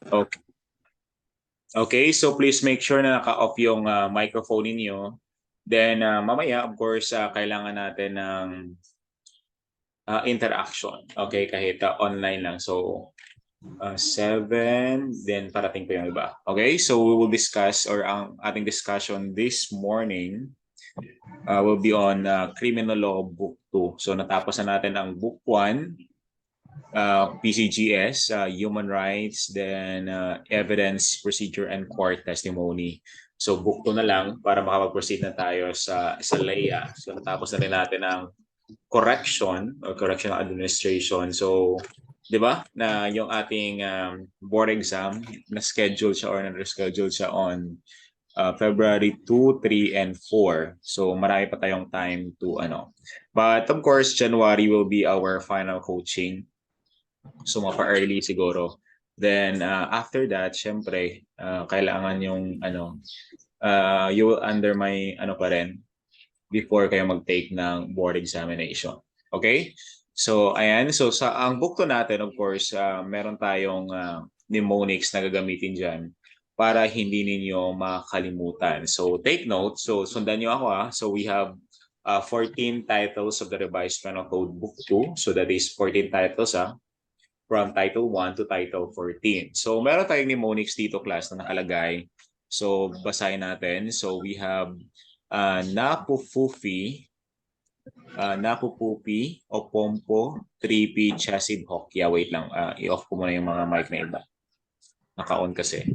Okay. Okay, so please make sure na naka-off yung microphone ninyo. Then mamaya, of course, kailangan natin ng interaction. Okay, kahit online lang. So, 7, then parating pa yung iba. Okay, so we will discuss or ang ating discussion this morning will be on Criminal Law Book 2. So natapos na natin ang Book 1, PCGS, Human Rights, then Evidence, Procedure, and Court Testimony. So book 2 na lang para makapag-proceed na tayo sa LEA. So natapos na rin natin ang correction or correctional administration. So, 'di ba? Na yung ating board exam na schedule siya or na-reschedule siya on February 2, 3, and 4. So, marami pa tayong time to ano. But of course, January will be our final coaching. So, mapa-early siguro. Then, after that, syempre, kailangan yung ano, you will under my ano pa rin, before kayo mag-take ng board examination. Okay? So, ayan. So, sa ang book to natin, of course, meron tayong mnemonics na gagamitin dyan para hindi ninyo makalimutan. So, take note. So, sundan nyo ako ha. So, we have 14 titles of the Revised Penal Code Book 2. So, that is 14 titles from Title 1 to Title 14. So, meron tayong mnemonics dito, class, na nakalagay. So, basahin natin. So, we have Napufufi, Napupupi, Opompo, Tripi, Chasib, Hokya. Wait lang, i-off ko muna yung mga mic na iba. Naka-on kasi.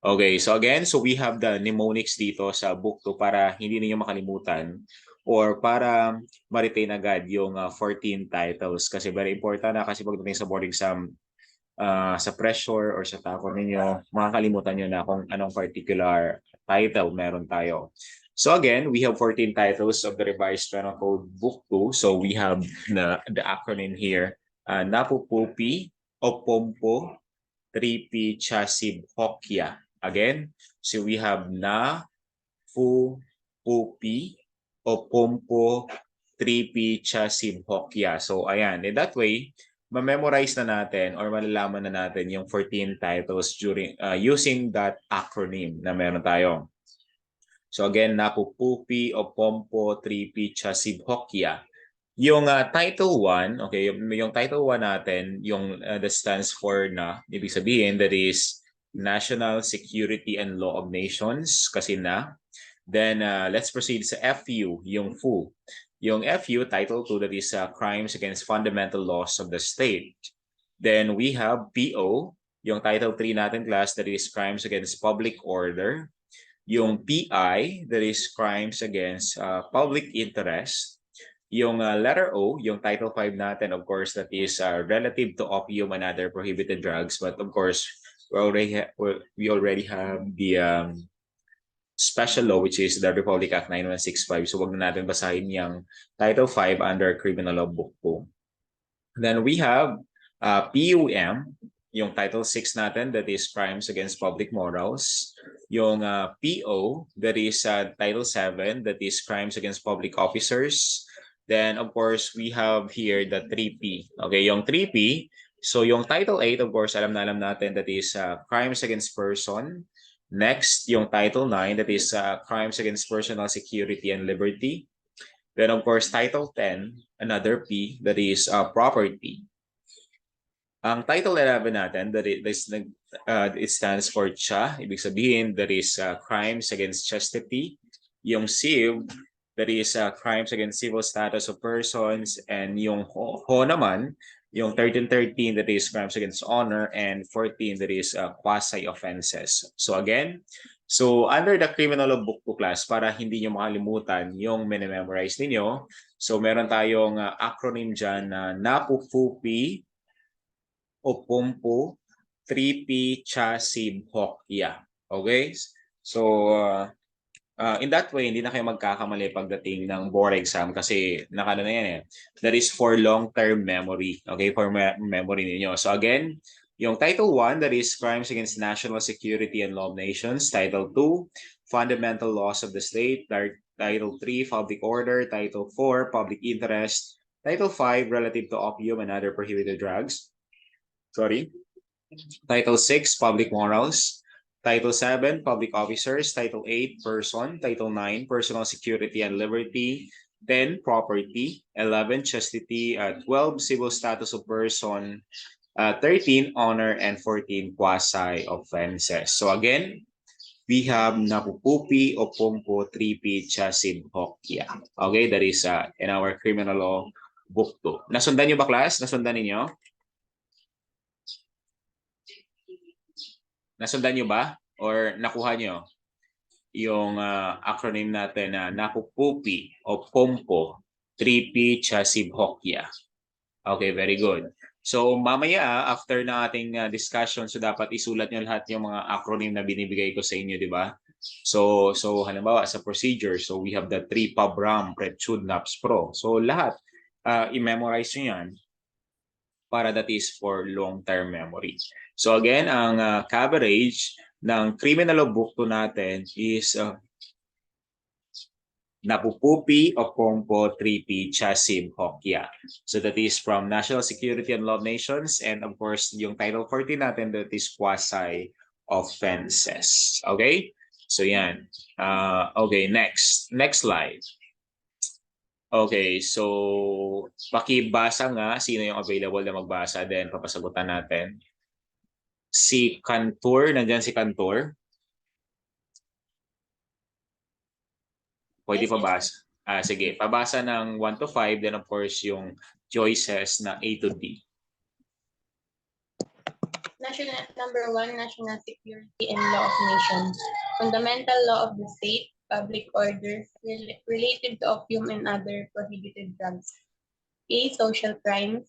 Okay, so again, so we have the mnemonics dito sa book to para hindi niyo makalimutan or para ma-retain agad yung 14 titles kasi very important na kasi pagdating sa board exam sa pressure or sa takot ninyo, makakalimutan nyo na kung anong particular title meron tayo. So again, we have 14 titles of the Revised Penal Code Book 2. So we have the acronym here, Napupupi, Opompo, Tripi, Chasib, Hokya. Again, so we have Na, Fu, Pupi, Opompo, Tripi, Chasib, Hokya. So ayan, in that way, ma-memorize na natin or malalaman na natin yung 14 titles during using that acronym na meron tayo. So again, Napupupi, Opompo, Tripi, Chasib, Hokya. Yung Title 1, okay, yung Title 1 natin, yung that stands for na, ibig sabihin, that is National Security and Law of Nations, kasi na. Then, let's proceed sa FU, yung FU. Yung FU, Title 2, that is Crimes Against Fundamental Laws of the State. Then, we have PO, yung Title 3 natin, class, that is Crimes Against Public Order. Yung PI, that is Crimes Against Public Interest. Yung letter O, yung Title 5 natin, of course, that is relative to opium and other prohibited drugs. But of course, we already have the special law, which is the Republic Act 9165. So wag na natin basahin yung Title 5 under Criminal Law Book 2. Then we have PUM, yung Title 6 natin, that is Crimes Against Public Morals. Yung PO, that is Title 7, that is Crimes Against Public Officers. Then, of course, we have here the 3P. Okay, yung 3P, so yung Title 8, of course, alam natin, that is Crimes Against Person. Next, yung Title 9, that is Crimes Against Personal Security and Liberty. Then, of course, Title 10, another P, that is Property. Ang Title 11 natin, that is, it stands for CHA. Ibig sabihin, that is Crimes Against Chastity. Yung CIV, that is Crimes Against Civil Status of Persons. And yung HO naman, yung 1313, that is Crimes Against Honor. And 14, that is Quasi-Offenses. So again, so under the Criminal Law Book 2 class, para hindi nyo makalimutan yung minimemorize ninyo, so meron tayong acronym dyan na NAPUFUPI, Opompo, 3P, Chasib, Hokya. Okay? So, in that way, hindi na kayo magkakamali pagdating ng board exam kasi nakano na yan eh. That is for long-term memory. Okay? For memory ninyo. So again, yung Title 1, that is Crimes Against National Security and Law of Nations. Title 2, Fundamental Laws of the State. Title 3, Public Order. Title 4, Public Interest. Title 5, Relative to Opium and Other Prohibited Drugs. Sorry. Title 6, Public Morals. Title 7, Public Officers. Title 8, Person. Title 9, Personal Security and Liberty. 10, Property. 11, Chastity. 12, Civil Status of Person. 13, Honor. And 14, Quasi-Offenses. So again, we have napupupi, opompo, tripi, chasid, hokya. Okay, that is in our criminal law book 2. Nasundan nyo ba, class? Nasundan ninyo? Nasundan nyo ba? Or nakuha nyo yung acronym natin na napupupi, opompo, tripi, chasid, hokya. Okay, very good. So mamaya after na ating discussion, so dapat isulat nyo lahat yung mga acronym na binibigay ko sa inyo, di ba? So halimbawa sa procedure, so we have the 3 PubRam, PrepTune, NAPS Pro. So lahat i-memorize nyo yan para that is for long-term memory. So again, ang coverage ng criminal law book 2 natin is Napupupi, Okompo, Tripi, Chasim, Hokya. So that is from National Security and Law of Nations, and of course, yung Title 14 natin, that is quasi-offenses. Okay? So yan. Okay, next. Next slide. Okay, so pakibasa nga sino yung available na magbasa, then papasagutan natin. Si Cantor, nandyan si Cantor. Pwede pabasa. Sige, pabasa ng 1 to 5, then of course yung choices na A to D. Number 1, national security and law of nations. Fundamental law of the state, public order, related to opium and other prohibited drugs. A, social crimes.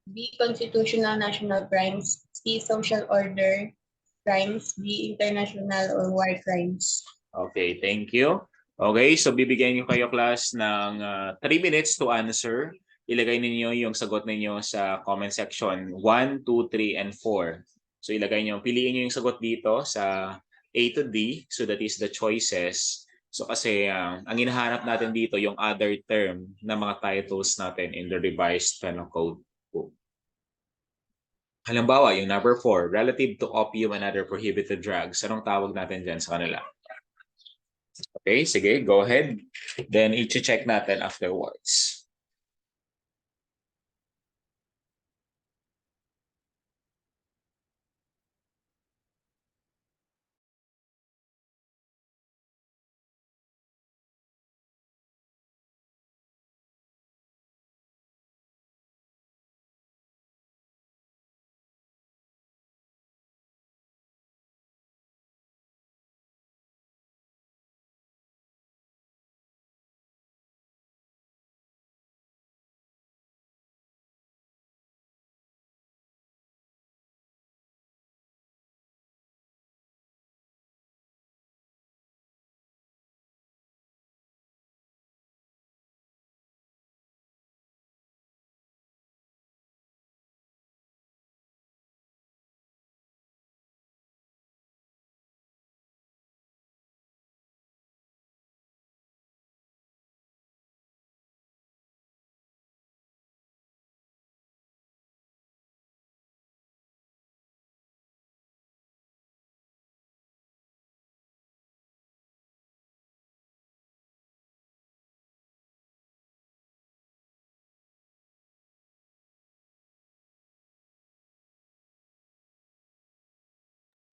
B, constitutional national crimes. C, social order crimes. D, international or war crimes. Okay, thank you. Okay, so bibigyan niyo kayo class ng 3 minutes to answer. Ilagay niyo yung sagot ninyo sa comment section 1, 2, 3, and 4. So ilagay niyo, piliin niyo yung sagot dito sa A to D. So that is the choices. So kasi ang hinahanap natin dito yung other term na mga titles natin in the revised penal code book. Halimbawa, yung number 4, relative to opium and other prohibited drugs. Anong tawag natin dyan sa kanila? Okay, sige, go ahead. Then i-check natin afterwards.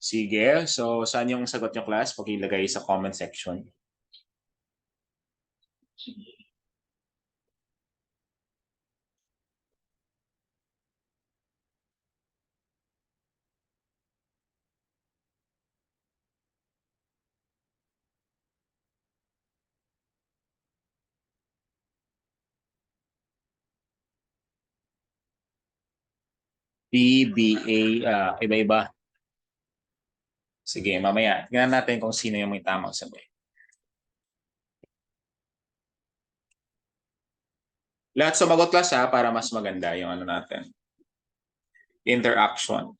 Sige, so saan yung sagot nyo class? Pakilagay sa comment section. B, B, A, iba-iba. Sige, mamaya. Tingnan natin kung sino yung may tamang sagot. Lahat sumagot class ha, para mas maganda yung ano natin. Interaction.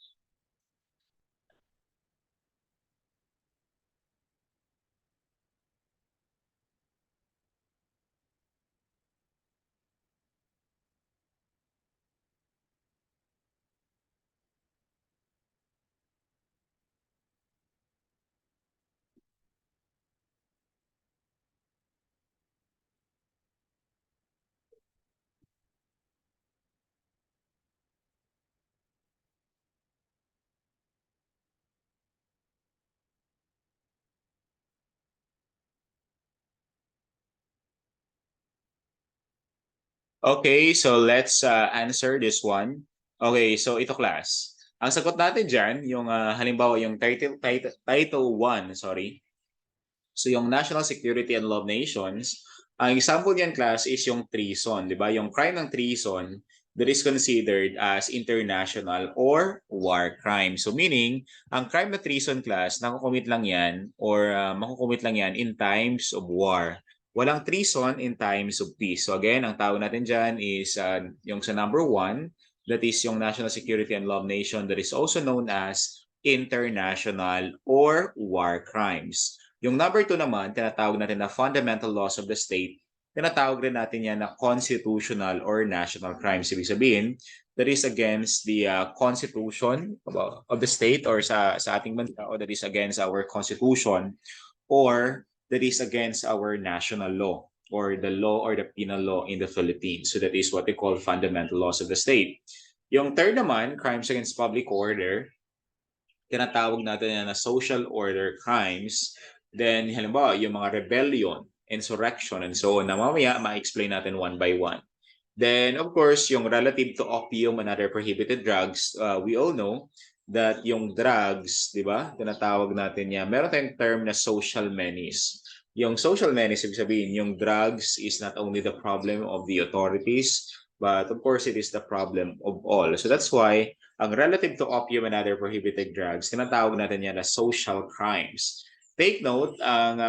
Okay, so let's answer this one. Okay, so ito class. Ang sagot natin dyan, yung halimbawa yung title 1, sorry. So yung National Security and Law of Nations, ang example niyan class is yung treason, di ba? Yung crime ng treason that is considered as international or war crime. So meaning, ang crime na treason class, nakukumit lang yan or makukumit lang yan in times of war. Walang treason in times of peace. So again, ang tawag natin dyan is yung sa number 1, that is yung National Security and Law of Nations that is also known as international or war crimes. Yung number 2 naman, tinatawag natin na fundamental laws of the state. Tinatawag rin natin yan na constitutional or national crimes. Ibig sabihin, that is against the constitution of the state or sa ating bansa or that is against our constitution or that is against our national law or the law or the penal law in the Philippines. So that is what we call fundamental laws of the state. Yung third naman, crimes against public order, tinatawag natin yan na social order crimes. Then, halimbawa, yung mga rebellion, insurrection, and so on, na mamaya ma-explain natin one by one. Then, of course, yung relative to opium and other prohibited drugs, we all know that yung drugs, di ba, tinatawag natin yan, meron tayong term na social menace. Yung social menace, ibig sabihin, yung drugs is not only the problem of the authorities, but of course, it is the problem of all. So that's why, ang relative to opium and other prohibited drugs, tinatawag natin yan as social crimes. Take note, ang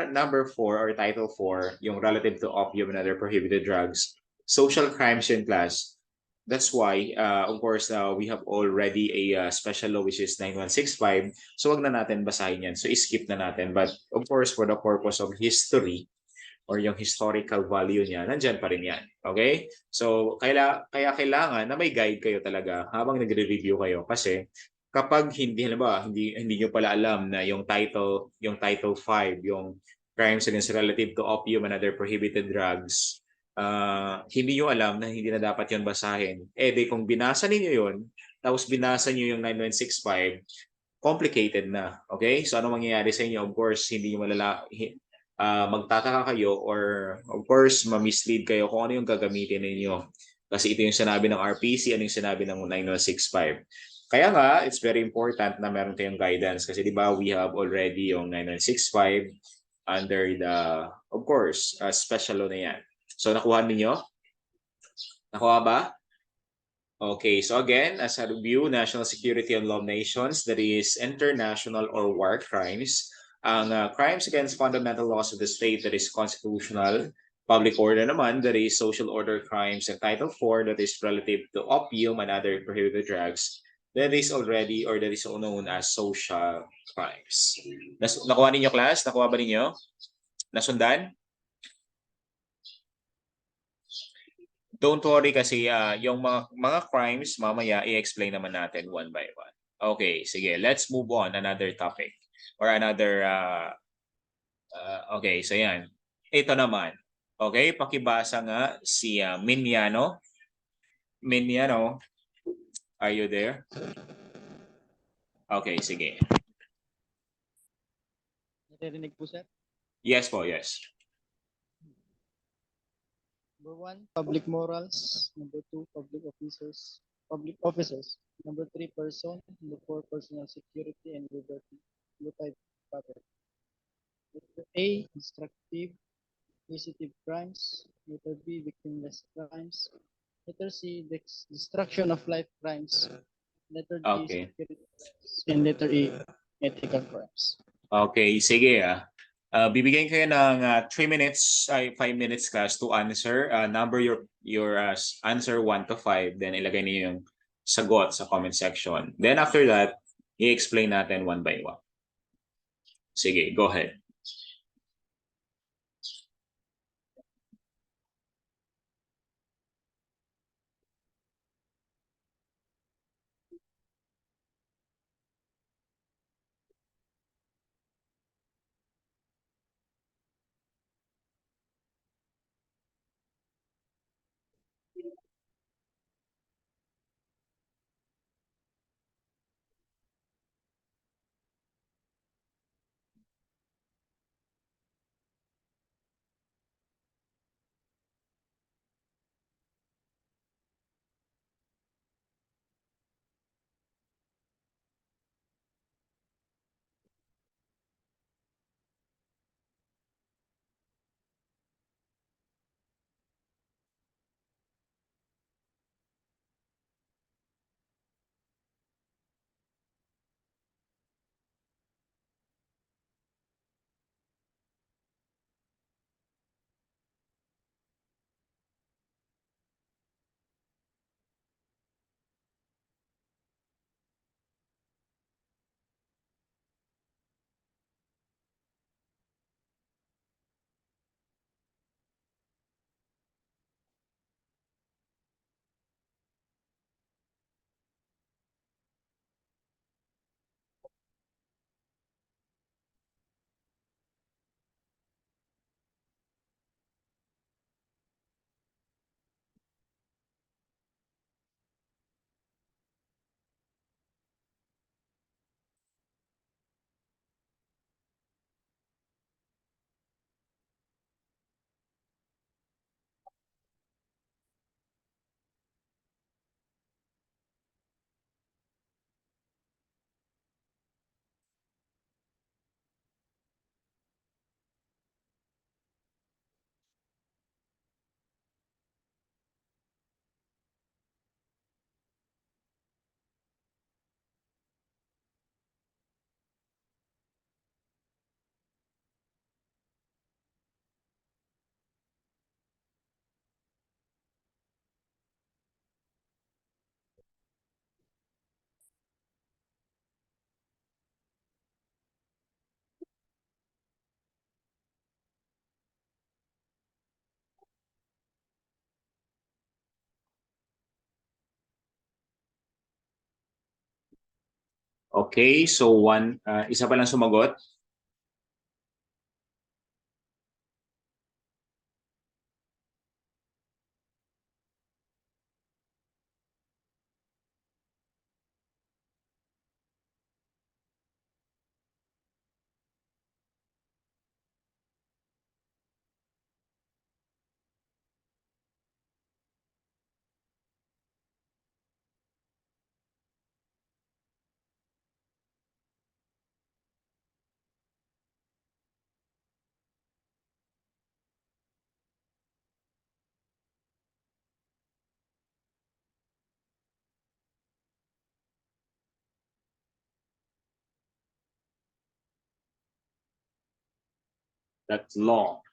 number 4 or title 4, yung relative to opium and other prohibited drugs, social crimes in class. That's why, of course, we have already a special law which is 9165. So wag na natin basahin yan. So skip na natin. But of course, for the purpose of history or yung historical value niya, nandyan pa rin yan. Okay? So kaya kailangan na may guide kayo talaga habang nagre-review kayo. Kasi kapag hindi, halimbawa, hindi nyo pala alam na yung title 5, yung crimes against relative to opium and other prohibited drugs, hindi nyo alam na hindi na dapat yon basahin. Eh, di kung binasa ninyo yon, tapos binasa nyo yung 9165, complicated na. Okay? So, ano mangyayari sa inyo? Of course, hindi nyo magtataka kayo or of course, ma-mislead kayo kung ano yung gagamitin ninyo. Kasi ito yung sinabi ng RPC, ano yung sinabi ng 9165. Kaya nga, it's very important na meron kayong guidance kasi di ba we have already yung 9165 under the, of course, special law na yan. So, nakuha ninyo? Nakuha ba? Okay, so again, as a review, national security and law of nations, that is international or war crimes. Ang crimes against fundamental laws of the state, that is constitutional. Public order naman, that is social order crimes. And Title 4, that is relative to opium and other prohibited drugs. That is already or that is known as social crimes. Nakuha ninyo class? Nakuha ba ninyo? Nasundan? Don't worry kasi yung mga crimes mamaya i-explain naman natin one by one. Okay, sige. Let's move on another topic or another okay, so yan. Ito naman. Okay, pakibasa nga si Minyano. Minyano, are you there? Okay, sige. Naririnig po, sir. Yes po, yes. Number 1, public morals. Number 2, public officers. Number 3, person. Number 4, personal security and liberty. Number 5, property. Letter A, destructive, inquisitive crimes. Letter B, victimless crimes. Letter C, destruction of life crimes. Letter D, Okay. security crimes. And letter E, ethical crimes. Okay, sige bibigyan kayo ng 3 minutes, 5 minutes class to answer. Number your answer 1 to 5, then ilagay niyo yung sagot sa comment section. Then after that, i-explain natin one by one. Sige, go ahead. Okay, so isa pa lang sumagot. That's long.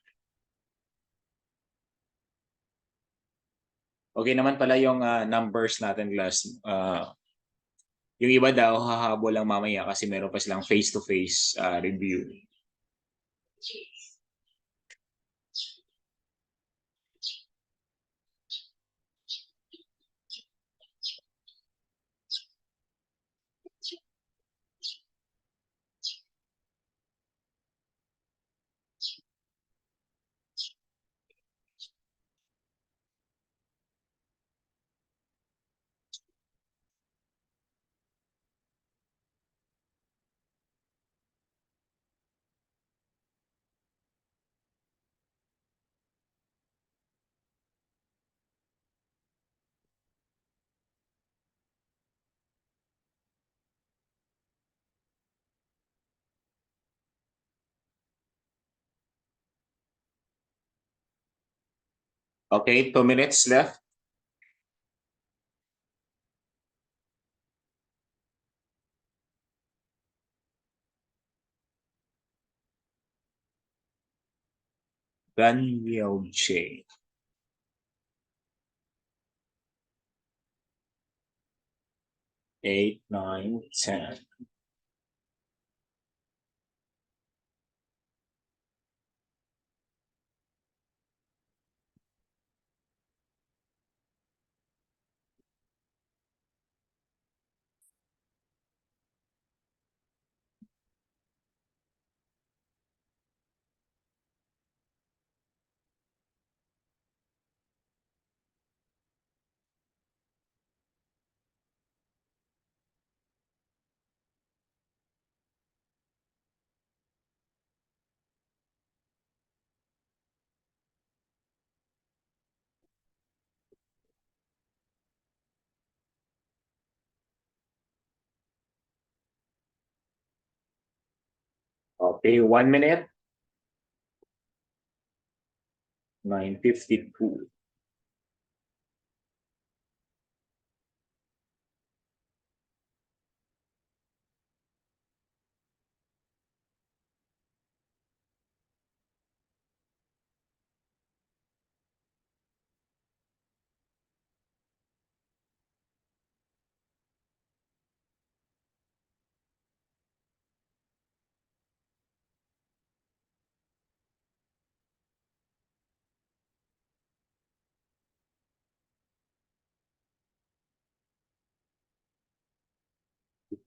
Okay naman pala yung numbers natin, class. Yung iba daw hahabol lang mamaya kasi meron pa silang face-to-face review. Okay, 2 minutes left. Daniel J. Eight, 9, 10. Okay, 1 minute. 9:52.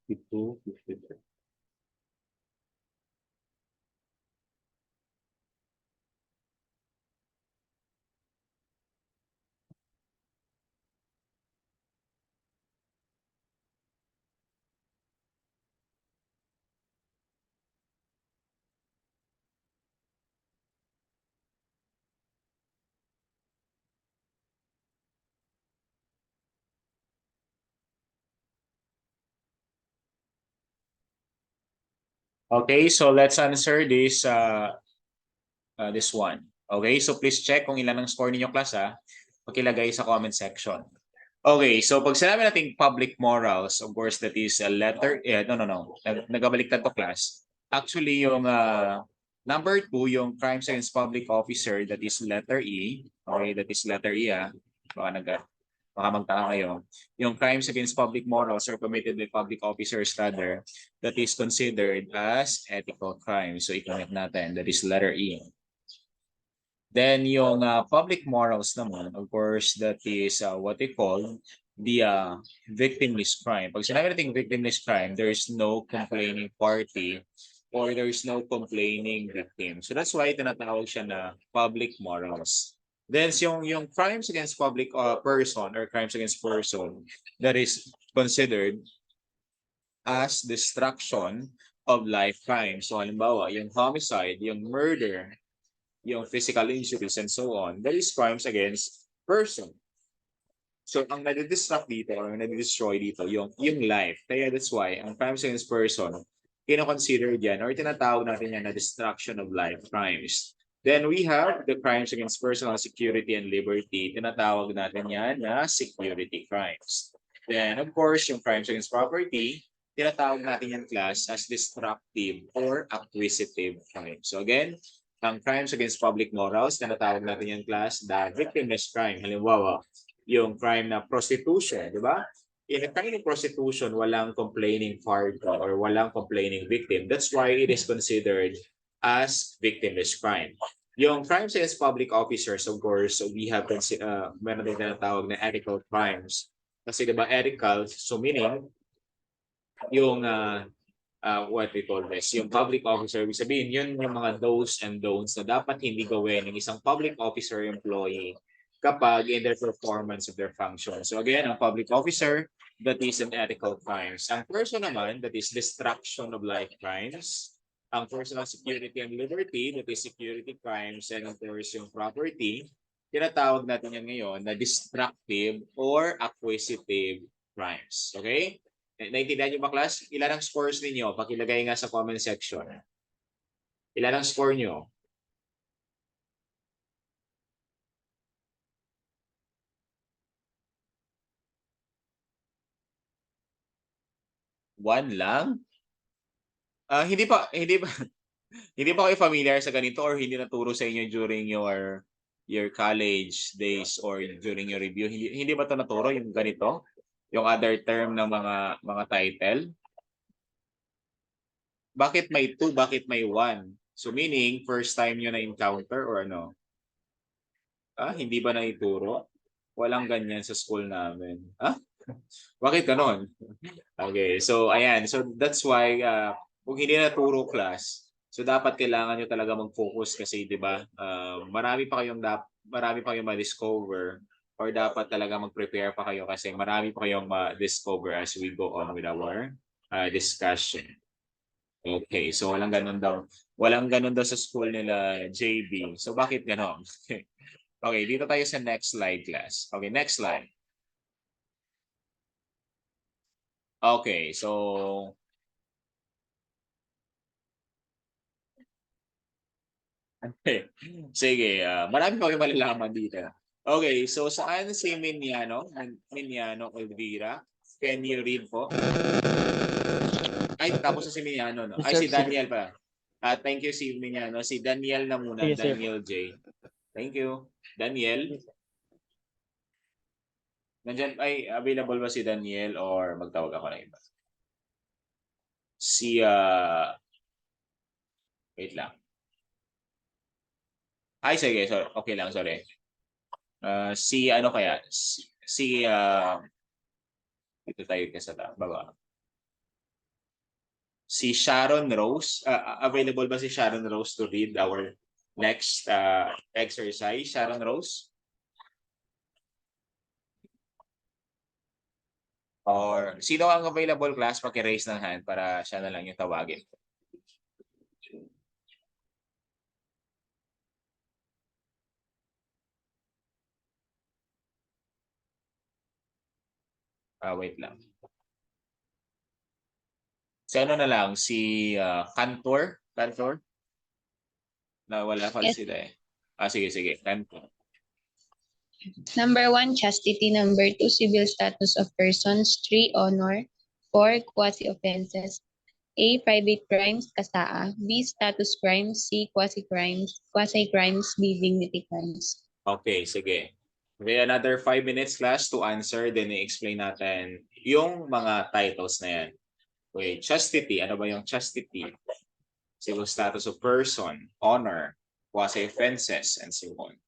Ito, 53. Okay, so let's answer this one. Okay, so please check kung ilan ang score ninyo, class, ha. Pakilagay sa comment section. Okay, so pag sinabi nating public morals, of course, that is a letter, no. Nagabaliktad to, class. Actually, yung number 2, yung crimes against public officer, that is letter E. Okay, that is letter E, ha. Baka magtaka kayo. Yung crimes against public morals or committed by public officers rather, that is considered as ethical crime. So, i-connect natin. That is letter E. Then, yung public morals naman, of course, that is what they call victimless crime. Pag sinabi natin victimless crime, there is no complaining party or there is no complaining victim. So that's why tinatawag siya na public morals. Then yung crimes against public person or crimes against person that is considered as destruction of life crime. So halimbawa, yung homicide, yung murder, yung physical injuries and so on, that is crimes against person. So ang nade-destruct dito or nade-destroy dito yung life. Kaya that's why ang crimes against person, kino-consider diyan or tinatawag natin yan na destruction of life crimes. Then we have the crimes against personal security and liberty. Tinatawag natin yan na security crimes. Then of course, yung crimes against property, tinatawag natin yan class as destructive or acquisitive crimes. So again, ang crimes against public morals, tinatawag natin yan class the victimless crime. Halimbawa, yung crime na prostitution, di ba? In a crime of prostitution, walang complaining party or walang complaining victim. That's why it is considered as victimless crime. Yung crimes against public officers, of course, so we have meron din tinatawag na ethical crimes. Kasi di ba ethical, so meaning yung what we call this, yung public officer, ibig sabihin yun yung mga do's and don'ts na dapat hindi gawin ng isang public officer employee kapag in their performance of their function. So again, ang public officer, that is an ethical crimes. Ang person naman, that is destruction of life crimes. Ang personal security and liberty, that is security crimes. And of course, yung property, tinatawag natin yan ngayon na destructive or acquisitive crimes. Okay? Naintindihan niyo ba, class? Ilan ang scores ninyo? Pakilagay nga sa comment section. Ilan ang score niyo? One lang? Hindi pa hindi pa kayo familiar sa ganito or hindi naturo sa inyo during your college days or during your review? Hindi ba 'to naturo yung ganito? Yung other term ng mga title? Bakit may 2, bakit may 1? So meaning first time niyo na encounter or ano? Hindi ba naituro? Walang ganyan sa school namin. Bakit ganon? Okay, so ayan. So that's why kung hindi naturo class, so dapat kailangan nyo talaga mag-focus kasi 'di ba? Marami pa kayong ma-discover or dapat talaga mag-prepare pa kayo kasi marami pa kayong ma-discover as we go on with our discussion. Okay, so walang ganun daw. Walang ganun daw sa school nila, JB. So bakit ganon? Okay, dito tayo sa next slide class. Okay, next slide. Okay, so okay. Sige, marami pa kayong malalaman dito. Okay, so saan si Miniano? Miniano Elvira? Can you read po? Ay, tapos na si Miniano, no? Ay, si Daniel pa. Thank you si Miniano. Si Daniel na muna. Yes, sir. Daniel J. Thank you. Daniel? Nandyan, ay, available ba si Daniel or magtawag ako na iba? Si, wait lang. Ay, sige, sorry. Okay lang, sorry. Si ano kaya? Dito tayo sa baba. Si Sharon Rose. Available ba si Sharon Rose to read our next exercise? Sharon Rose? Or sino ang available class? Paki-raise ng hand para siya na lang yung tawagin. Wait lang. Si ano na lang? Si Cantor? Cantor? Wala pala Yes. sila eh. Sige. Cantor. Number 1, chastity. Number 2, civil status of persons. 3, honor. 4, quasi-offenses. A, private crimes, kasaa. B, status crimes. C, quasi-crimes. D, dignity crimes. Okay, sige. Okay, another 5 minutes class to answer. Then i-explain natin yung mga titles na yan. Okay, chastity. Ano ba yung chastity? Civil status of person, honor, quasi-offenses, and so on.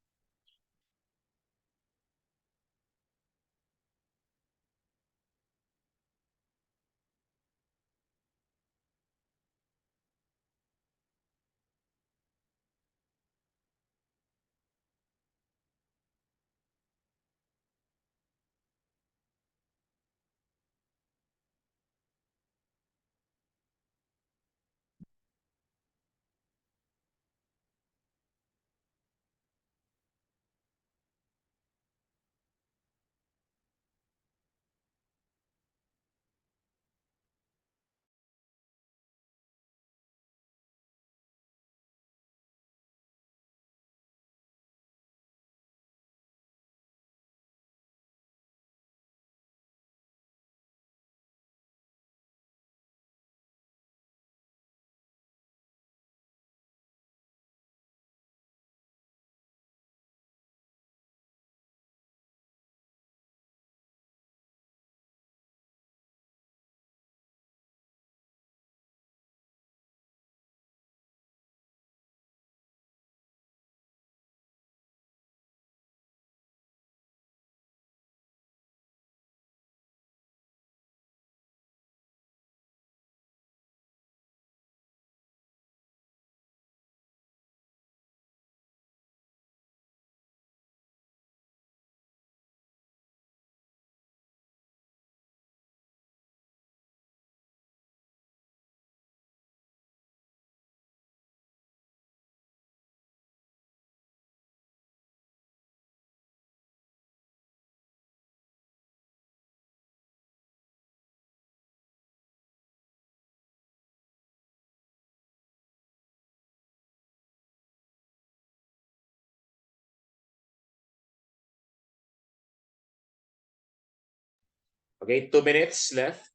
Okay, 2 minutes left.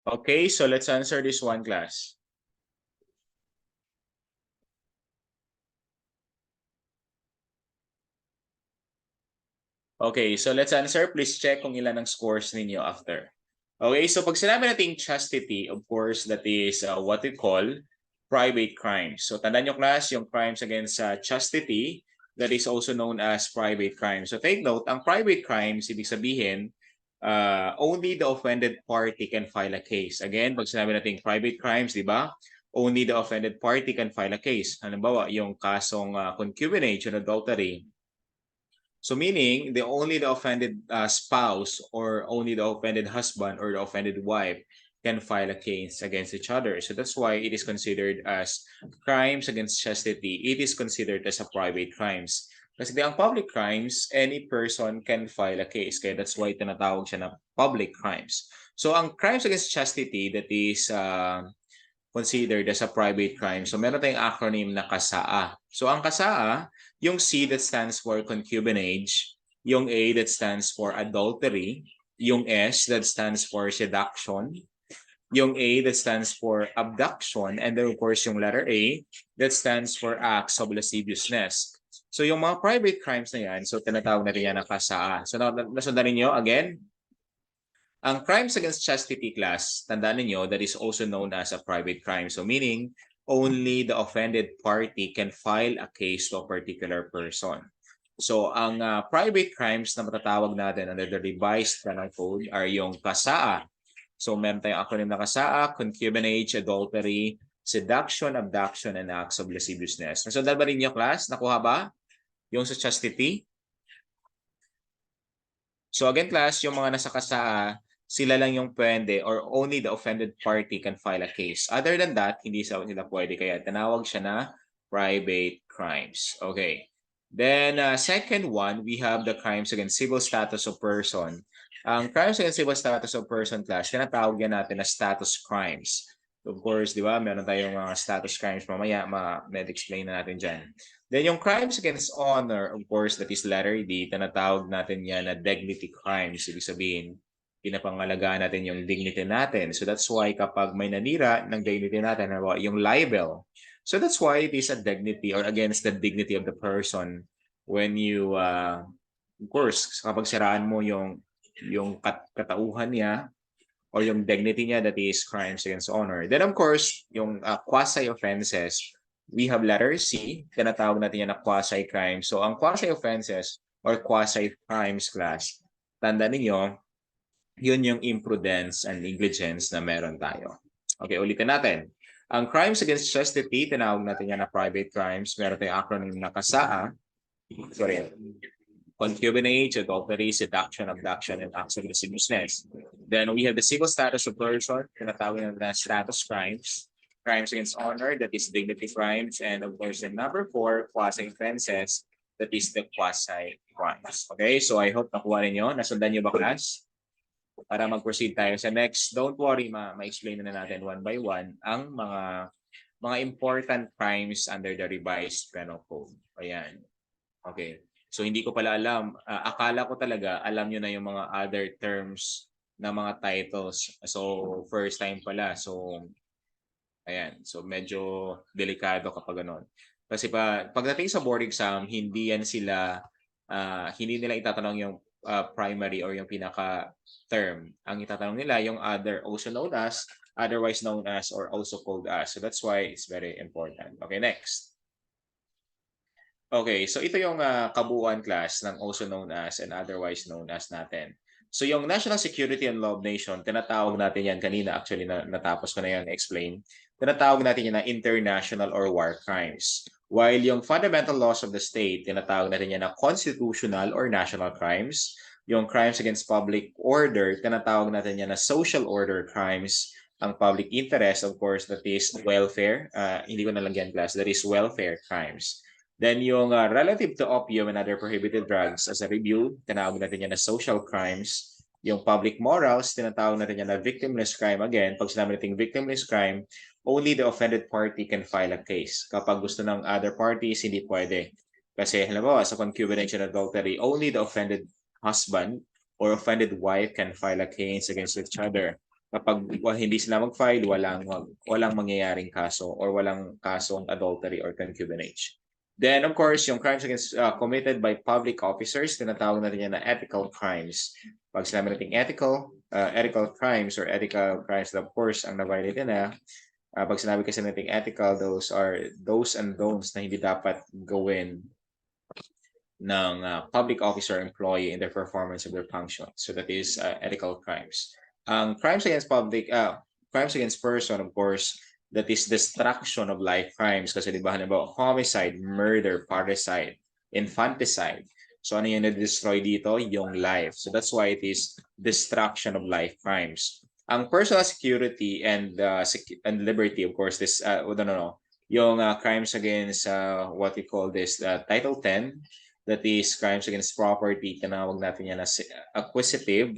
Okay, so let's answer this one, class. Okay, so let's answer. Please check kung ilan ang scores ninyo after. Okay, so pag sinabi natin chastity, of course, that is what we call private crimes. So tandaan nyo, class, yung crimes against chastity, that is also known as private crimes. So take note, ang private crimes, ibig sabihin, only the offended party can file a case. Again, pag sinabi natin private crimes, di ba? Only the offended party can file a case. Halimbawa, yung kasong concubinage or adultery. So meaning the offended spouse or only the offended husband or the offended wife can file a case against each other. So that's why it is considered as crimes against chastity. It is considered as a private crimes. Kasi ang public crimes, any person can file a case. Kaya that's why tinatawag siya na public crimes. So ang crimes against chastity that is considered as a private crime. So meron tayong acronym na KASAA. So ang KASAA, yung C that stands for concubinage, yung A that stands for adultery, yung S that stands for seduction, yung A that stands for abduction, and then of course yung letter A that stands for acts of lasciviousness. So yung mga private crimes na yan, so tinatawag natin yan na KASAA. So nasundan niyo again, ang crimes against chastity, class, tandaan niyo, that is also known as a private crime. So meaning, only the offended party can file a case to a particular person. So ang private crimes na matatawag natin under the revised penal code are yung KASAA. So meron tayong acronym na KASAA, concubinage, adultery, seduction, abduction, and acts of lasciviousness. Nasundan ba rin niyo, class? Nakuha ba? Yung sa chastity? So again, class, yung mga nasa KASAA, sila lang yung pwede or only the offended party can file a case. Other than that, hindi sila pwede. Kaya tinawag siya na private crimes. Okay. Then, second one, we have the crimes against civil status of person. Ang crimes against civil status of person, class, tinatawag yan natin na status crimes. Of course, di ba, meron tayong mga status crimes mamaya, ma-explain na natin dyan. Then yung crimes against honor, of course, that is letter D, tinatawag natin yan na dignity crimes. Ibig sabihin, pinapangalagaan natin yung dignity natin. So that's why kapag may nanira ng dignity natin, yung libel. So that's why it is a dignity or against the dignity of the person when you, of course, kapag siraan mo yung katauhan niya, or yung dignity niya, that is crimes against honor. Then of course, yung quasi-offenses, we have letter C, tinatawag natin yan na quasi-crime. So ang quasi-offenses or quasi-crimes class, tandaan ninyo, yun yung imprudence and negligence na meron tayo. Okay, ulitin natin. Ang crimes against chastity, tinawag natin yan na private crimes. Meron tayong acronym na KASAA. Sorry. Concubinage, adultery, seduction, abduction, and acts of lasciviousness. Then we have the civil status of person, tinatawag natin na status crimes. Crimes against honor, that is dignity crimes. And of course, the number 4, quasi-offenses, that is the quasi-crimes. Okay, so I hope nakuha ninyo. Nasundan nyo ba, class? Para mag-proceed tayo sa next. Don't worry, ma-explain na natin one by one ang mga important crimes under the revised penal code. Ayan. Okay. So hindi ko pala alam. Akala ko talaga alam nyo na yung mga other terms na mga titles. So first time pala. So ayan. So medyo delikado kapag ganun. Kasi pagdating sa board exam, hindi nila itatanong yung primary or yung pinaka-term. Ang itatanong nila yung other, also known as, otherwise known as, or also called as. So that's why it's very important. Okay, next. Okay, so ito yung kabuuan class ng also known as and otherwise known as natin. So yung national security and law of nation, tinatawag natin yan kanina, actually natapos ko na yan explain. Tinatawag natin yan na international or war crimes. While yung fundamental laws of the state, tinatawag natin yan na constitutional or national crimes. Yung crimes against public order, tinatawag natin yan na social order crimes. Ang public interest, of course, that is welfare. Hindi ko nalagyan class, that is welfare crimes. Then yung relative to opium and other prohibited drugs, as a review, tinatawag natin yan na social crimes. Yung public morals, tinatawag natin yan na victimless crime. Again, pag sinabi natin victimless crime, only the offended party can file a case. Kapag gusto ng other parties, hindi pwede. Kasi halimbawa, sa concubinage and adultery, only the offended husband or offended wife can file a case against each other. Kapag hindi sila mag-file, walang mangyayaring kaso or walang kasong adultery or concubinage. Then, of course, yung crimes against committed by public officers, tinatawag natin yan na ethical crimes. Pag sinabi natin ethical crimes or ethical crimes, of course, ang na-violate na, pag sinabi kasi natin ethical, those are those and don'ts na hindi dapat gawin ng public officer or employee in their performance of their function. So that is ethical crimes. Crimes against person, of course, that is destruction of life crimes. Kasi di ba, halimbawa, homicide, murder, parricide, infanticide. So ano yung na-destroy dito? Yung life. So that's why it is destruction of life crimes. Ang personal security and liberty, of course, this yung crimes against what we call this Title 10, that is crimes against property, tinawag natin yan as acquisitive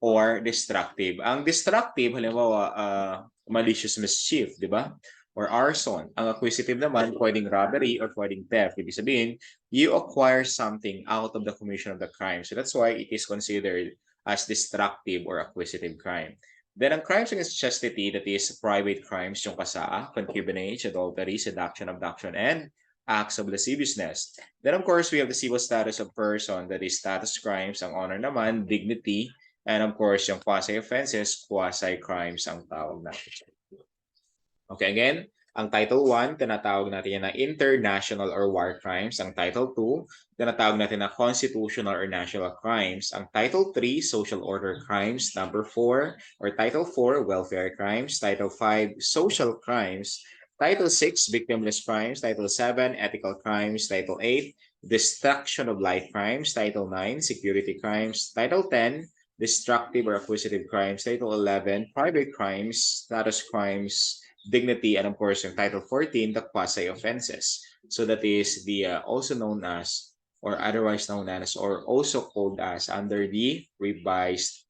or destructive. Ang destructive, halimbawa, malicious mischief, di ba? Or arson. Ang acquisitive naman, pwedeng robbery or pwedeng theft. Ibig sabihin, you acquire something out of the commission of the crime. So that's why it is considered as destructive or acquisitive crime. Then ang crimes against chastity, that is private crimes, yung KASAA, concubinage, adultery, seduction, abduction, and acts of lasciviousness. Then of course, we have the civil status of person, that is status crimes, ang honor naman, dignity, and of course, yung quasi-offenses, quasi-crimes ang tawag natin. Okay, again, ang Title 1, tinatawag natin yan na international or war crimes. Ang Title 2, tinatawag natin na constitutional or national crimes. Ang Title 3, social order crimes. Number 4, or Title 4, welfare crimes. Title 5, social crimes. Title 6, victimless crimes. Title 7, ethical crimes. Title 8, destruction of life crimes. Title 9, security crimes. Title 10, destructive or acquisitive crimes. Title 11, private crimes, status crimes, dignity, and of course, in Title 14, the quasi-offenses. So that is the also known as, or otherwise known as, or also called as under the revised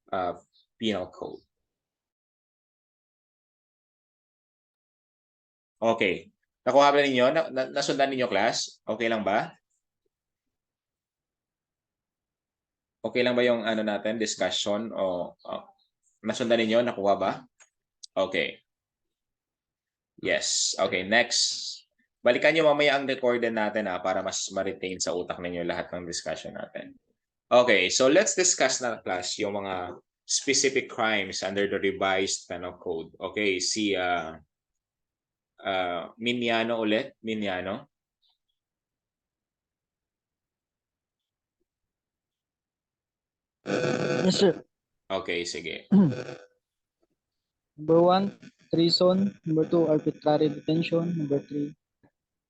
penal code. Okay. Nakuha ba ninyo? Nasundan ninyo, class? Okay lang ba? Okay lang ba yung ano natin, discussion? O nasundan ninyo? Nakuha ba? Okay. Yes. Okay, next. Balikan nyo mamaya ang recorded natin para mas ma-retain sa utak ninyo lahat ng discussion natin. Okay, so let's discuss na, class, yung mga specific crimes under the revised penal code. Okay, si Miniano ulit. Miniano. Yes, sir. Okay, sige. Number one, treason. Number two, arbitrary detention. Number three,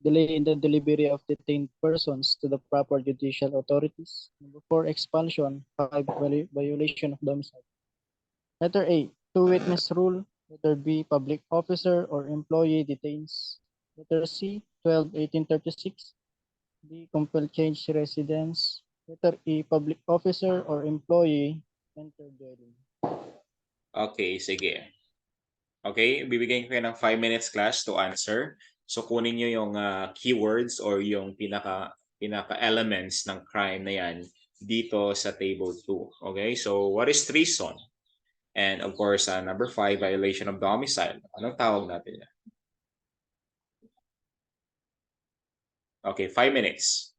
delay in the delivery of detained persons to the proper judicial authorities. Number four, expulsion. Five, violation of domicile. Letter A, two-witness rule. Letter B, public officer or employee detains. Letter C, 12-1836. D, compel change residence. Letter E, public officer or employee enter dwelling. Okay, sige. Okay, bibigyan ko kayo ng 5 minutes class to answer. So kunin nyo yung keywords or yung pinaka elements ng crime na yan dito sa table 2. Okay, so what is treason? And of course, number 5, violation of domicile. Anong tawag natin yan? Okay, 5 minutes.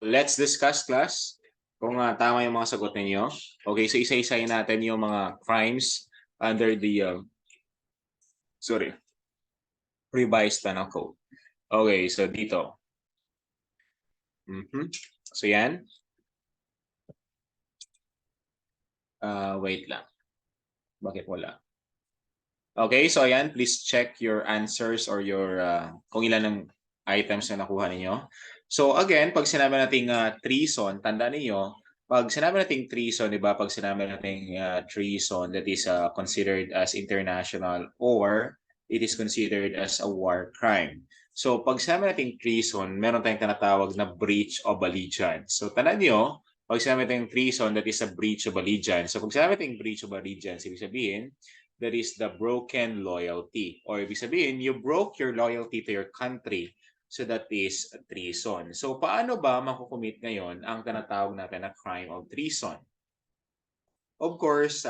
let's discuss, class, kung tama yung mga sagot ninyo. Okay, so isa-isayin natin yung mga crimes under the revised penal code. Okay, so dito. So yan. Wait lang. Bakit wala? Okay, so ayan, please check your answers or your kung ilan ng items na nakuha ninyo. So again, pag sinabi nating treason, tandaan niyo, pag sinabi nating treason, di ba, pag sinabi nating treason, that is considered as international or it is considered as a war crime. So pag sinabi nating treason, meron tayong tinatawag na breach of allegiance. So tandaan niyo, pag sinabi nating treason, that is a breach of allegiance. So pag sinabi nating breach of allegiance, ibig sabihin, that is the broken loyalty. Or ibig sabihin, you broke your loyalty to your country. So that is treason. So paano ba makukumit ngayon ang tinatawag natin na crime of treason? Of course,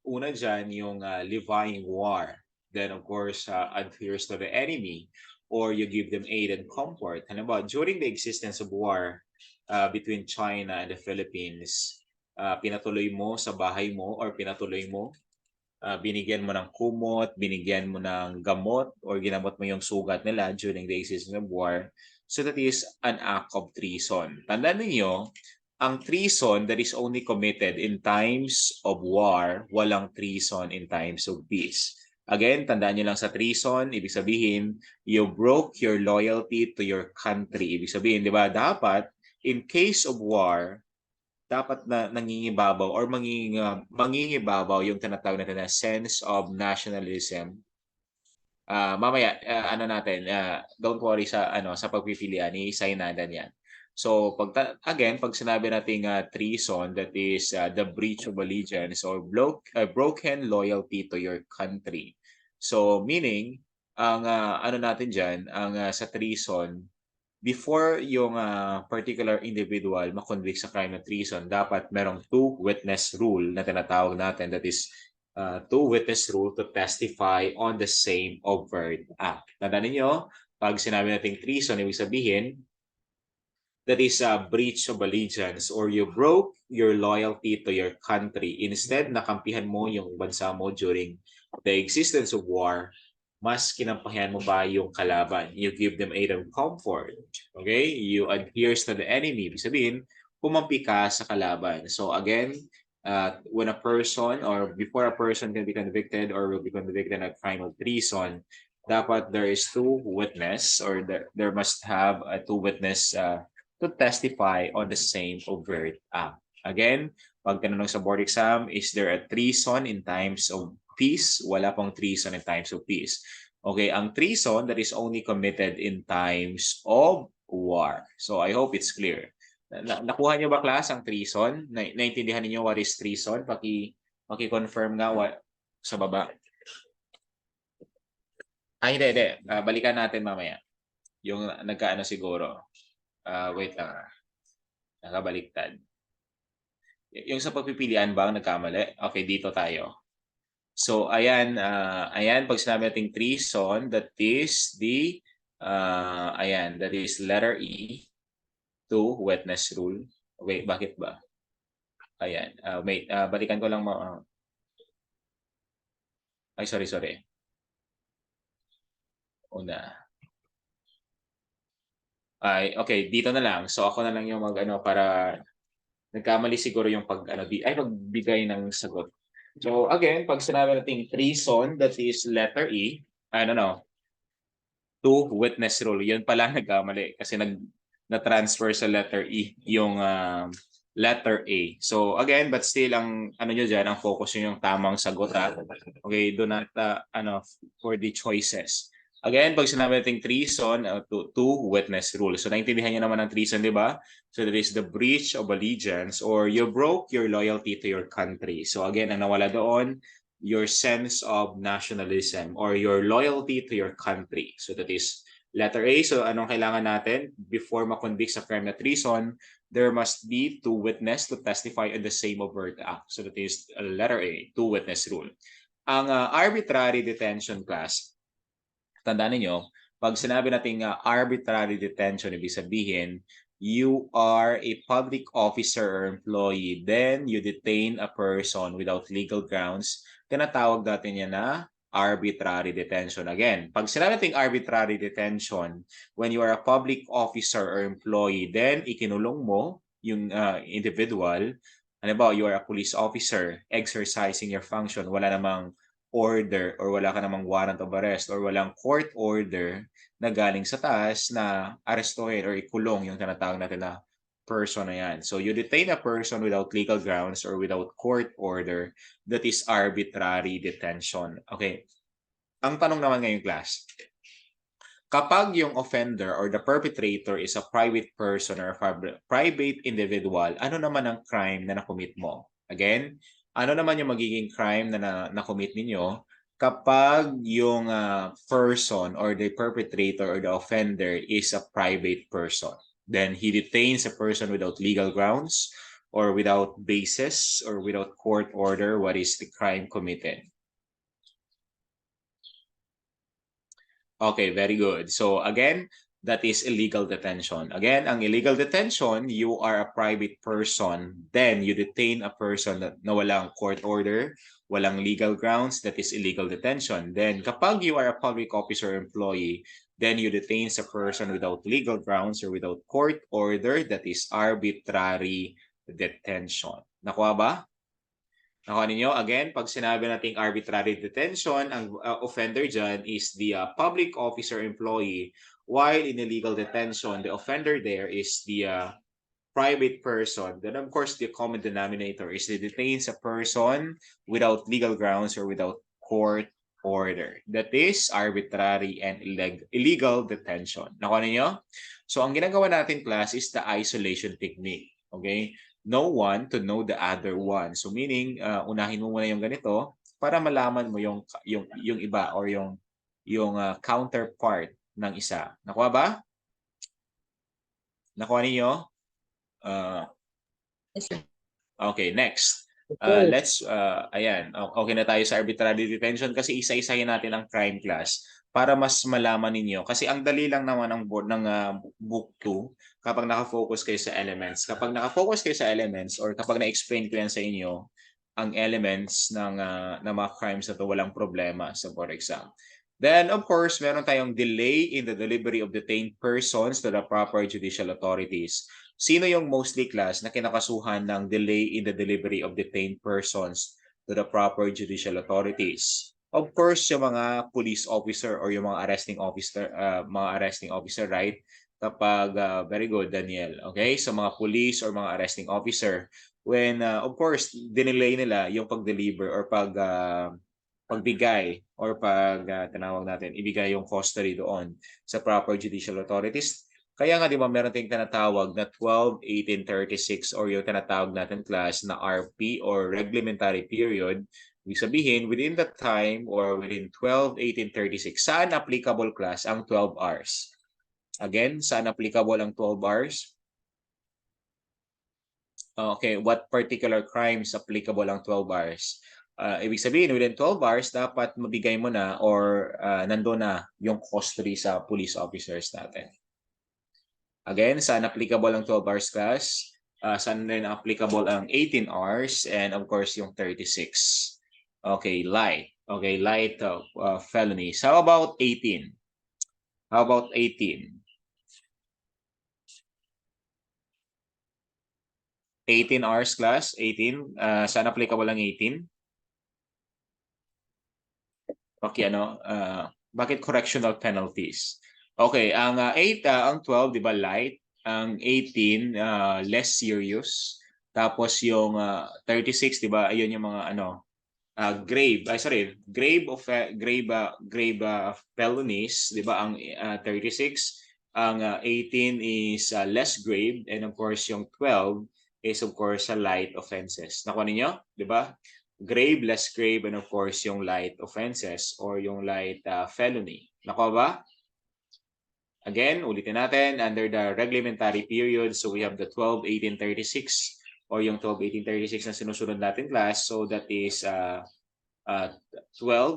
una dyan yung levying war. Then of course, adheres to the enemy or you give them aid and comfort. Halimbawa, during the existence of war between China and the Philippines, pinatuloy mo sa bahay mo or pinatuloy mo binigyan mo ng kumot, binigyan mo ng gamot, or ginamot mo yung sugat nila during the existence of war. So that is an act of treason. Tandaan niyo, ang treason that is only committed in times of war, walang treason in times of peace. Again, tandaan niyo lang sa treason, ibig sabihin, you broke your loyalty to your country. Ibig sabihin, di ba, dapat, in case of war, dapat na nangingibabaw or mangingibabaw yung tinatawag natin na sense of nationalism. Mamaya ano natin, don't worry sa sa pagpipilian ni Sainadan yan. So again, pag sinabi nating treason, that is the breach of allegiance or broken loyalty to your country. So meaning ang ano natin diyan, ang sa treason, before yung particular individual makonvict sa crime of treason, dapat merong two-witness rule na tinatawag natin, that is two-witness rule to testify on the same overt act. Tandaan niyo, pag sinabi natin treason, ibig sabihin, that is a breach of allegiance or you broke your loyalty to your country. Instead, nakampihan mo yung bansa mo during the existence of war, mas kinampihan mo ba yung kalaban? You give them aid and comfort. Okay? You adheres to the enemy. Ibig sabihin, kumampi ka sa kalaban. So again, when a person or before a person can be convicted or will be convicted of crime of treason, dapat there is two witness or there must have a two witness to testify on the same overt act. Again, pag tinanong sa board exam, is there a treason in times of peace? Wala pong treason in times of peace. Okay, ang treason that is only committed in times of war. So I hope it's clear. Nakuha niyo ba, class, ang treason? Naintindihan niyo what is treason? Paki-confirm nga sa baba. Hindi. Balikan natin mamaya. Yung nagkaano siguro. Wait lang. Nakabaliktad. Yung sa pagpipilian ba ang nagkamali? Okay, dito tayo. So, ayan, pag sinabi natin treason, that is the, that is letter E, two witness rule. Wait, bakit ba? Ayan, balikan ko lang ay, sorry. Una. Ay, okay, dito na lang. So ako na lang yung para nagkamali siguro yung pagbigay ng sagot. So again, pag sinabi natin treason, that is letter E, two witness rule. Yun pala nagkamali kasi na-transfer sa letter E yung letter A. So again, but still ang nyo dyan, ang focus nyo yung tamang sagot. Okay, do not for the choices. Again, pag sinabi natin treason, two witness rule. So naintindihan niyo naman ang treason, di ba? So that is the breach of allegiance or you broke your loyalty to your country. So again, ang nawala doon, your sense of nationalism or your loyalty to your country. So that is letter A. So anong kailangan natin? Before makonvict sa crime na treason, there must be two witness to testify on the same overt act. So that is letter A, two witness rule. Ang arbitrary detention, class, tandaan niyo, pag sinabi nating arbitrary detention, ibig sabihin, you are a public officer or employee, then you detain a person without legal grounds, tinatawag natin yan na arbitrary detention. Again, pag sinabi nating arbitrary detention, when you are a public officer or employee, then ikinulong mo yung individual. Ano ba, you are a police officer exercising your function, wala namang order or wala ka namang warrant of arrest or walang court order na galing sa taas na arestuhin or ikulong yung tinatawag natin na person na yan. So you detain a person without legal grounds or without court order, that is arbitrary detention. Okay. Ang tanong naman ngayong class, kapag yung offender or the perpetrator is a private person or a private individual, ano naman ang crime na nakomit mo? Again, ano naman yung magiging crime na nakomit ninyo kapag yung person or the perpetrator or the offender is a private person? Then he detains a person without legal grounds or without basis or without court order. What is the crime committed? Okay, very good. So again, that is illegal detention. Again, ang illegal detention, you are a private person, then you detain a person na walang court order, walang legal grounds, that is illegal detention. Then kapag you are a public officer or employee, then you detain a person without legal grounds or without court order, that is arbitrary detention. Nakuha ba? Nakuha ninyo? Again, pag sinabi nating arbitrary detention, ang offender dyan is the public officer employee, while in illegal detention, the offender there is the private person. Then, of course, the common denominator is the detains a person without legal grounds or without court order. That is arbitrary and illegal detention. Nakuha ninyo? So, ang ginagawa natin, class, is the isolation technique. Okay? No one to know the other one. So meaning, unahin mo muna yung ganito para malaman mo yung iba or yung counterpart ng isa. Nakuha ba? Nakuha ninyo? Okay, next. Ayan. Okay na tayo sa arbitrary detention kasi isa-isahin natin ang crime class para mas malaman ninyo. Kasi ang dali lang naman ng book 2 kapag nakafocus kayo sa elements. Kapag nakafocus kayo sa elements or kapag na-explain ko yan sa inyo, ang elements ng mga crimes na to walang problema sa board exam. Then, of course, meron tayong delay in the delivery of detained persons to the proper judicial authorities. Sino yung mostly class na kinakasuhan ng delay in the delivery of detained persons to the proper judicial authorities? Of course, yung mga police officer or yung mga arresting officer, right? Kapag, very good, Daniel. Okay, so mga police or mga arresting officer, when, of course, dinelay nila yung pag-deliver or pagbigay or tinawag natin, ibigay yung custody doon sa proper judicial authorities. Kaya nga, di ba, meron tayong tinatawag na 12-1836 or yung tinatawag natin class na RP or Reglementary Period. Ibig sabihin, within that time or within 12-1836, saan applicable class ang 12 hours? Again, saan applicable ang 12 hours? Okay, what particular crimes applicable ang 12 hours? Ibig sabihin, within 12 hours, dapat mabigay mo na or nandun na yung custody sa police officers natin. Again, saan applicable ang 12 hours class? Saan rin applicable ang 18 hours? And of course, yung 36. Okay, light. Okay, light felonies. How about 18? How about 18? 18 hours class, 18. Saan applicable ang 18? Okay, bakit correctional penalties? Okay, ang 8, ang 12, di ba, light? Ang 18, less serious. Tapos yung 36, di ba, ayun yung mga grave felonies, di ba? Ang 36, ang 18 is less grave, and of course yung 12 is of course light offenses. Nakuha ninyo, di ba? Grave, less grave, and of course yung light offenses or yung light felony. Nakuha ba? Again, ulitin natin, under the reglementary period, so we have the 12-1836 or yung 12-1836 na sinusunod natin class. So that is 12,